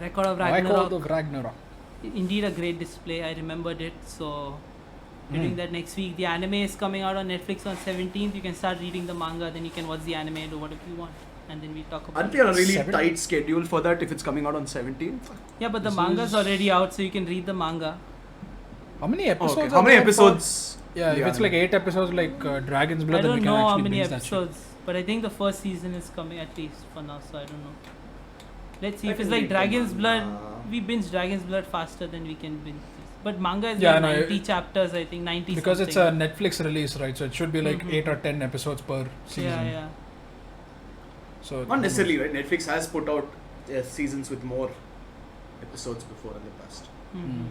Record of Why call Ragnarok. the Ragnarok? Indeed a great display. I remembered it. So we're doing that next week. The anime is coming out on Netflix on 17th. You can start reading the manga. Then you can watch the anime and do whatever you want. And then we talk about Aren't it. we on a really 17th? tight schedule for that if it's coming out on 17th? Yeah, but the This manga's is- already out, so you can read the manga. How many episodes? Okay. are How many there for- episodes? Yeah, if Yeah, it's like 8 episodes like Dragon's Blood, I then we don't can know how actually many binge that shit. episodes, but I think the first season is coming at least for now, so I don't know. Let's see. I If it's can like read the Dragon's Blood, manga. we binge Dragon's Blood faster than we can binge this. But manga is Yeah, like no, 90 chapters, I think, 90 Because it's a something. Netflix release, right? So it should be like Mhm. 8 or 10 episodes per season. Yeah. So Not necessarily, right? Netflix has put out seasons with more episodes before in the past. Mhm.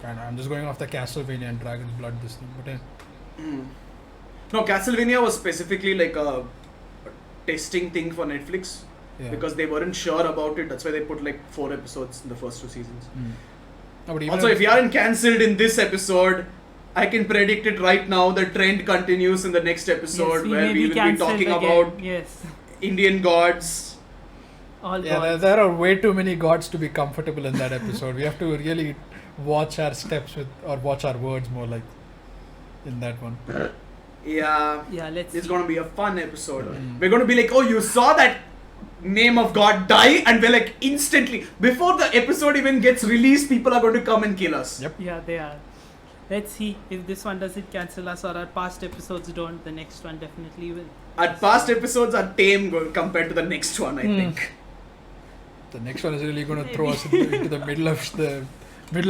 And I'm just going off the Castlevania and Dragon's Blood this thing. But No, Castlevania was specifically like a testing thing for Netflix yeah. because they weren't sure about it. That's why they put like 4 episodes in the first 2 seasons. No, but even Also, if you aren't cancelled in this episode, I can predict it right now. The trend continues in the next episode Yes, where may we will be cancelled talking again. about Yes. Indian gods. All yeah, gods. there are way too many gods to be comfortable in that episode. We have to really watch our steps with, or watch our words more like in that one. Yeah, Yeah, let's it's see. going to be a fun episode. Mm. We're going to be like, oh, you saw that name of God die, and we're like instantly before the episode even gets released, people are going to come and kill us. Yep. Yeah, they are. Let's see if this one doesn't cancel us or our past episodes don't. The next one definitely will. Our past episodes are tame compared to the next one, I Hmm. think. The next one is really going to throw us into the middle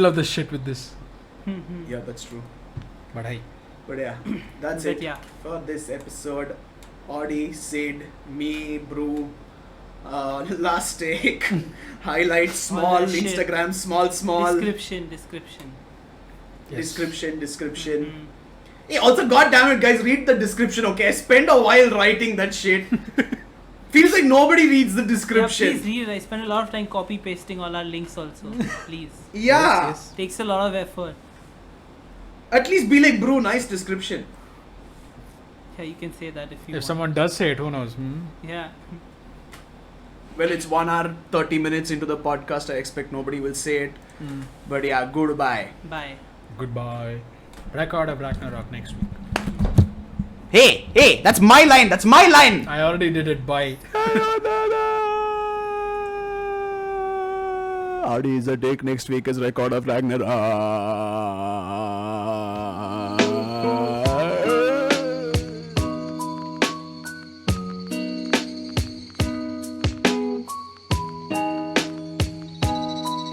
of the shit with this. Yeah, that's true. But hey, But yeah, that's But it yeah. for this episode. Audi, Sid, me, Brew, last take, highlights, small, that shit. Instagram, small, Description. yes. description. Mhm. Hey, also, goddammit, guys, read the description, okay? I spent a while writing that shit. Feels like nobody reads the Yeah, description. please read it. I spend a lot of time copy pasting all our links also. Please. Yeah. Yes, Takes a lot of effort. At least be like, Brew, nice description. Yeah, you can say that if you If want. someone does say it, who knows? Yeah. Well, it's 1 hour, 30 minutes into the podcast. I expect nobody will say it. But yeah, goodbye. Bye. Goodbye. Record of Ragnarok next week. Hey, that's my line. That's my line. I already did it. Bye. Audi is a take next week is record of Ragnarok.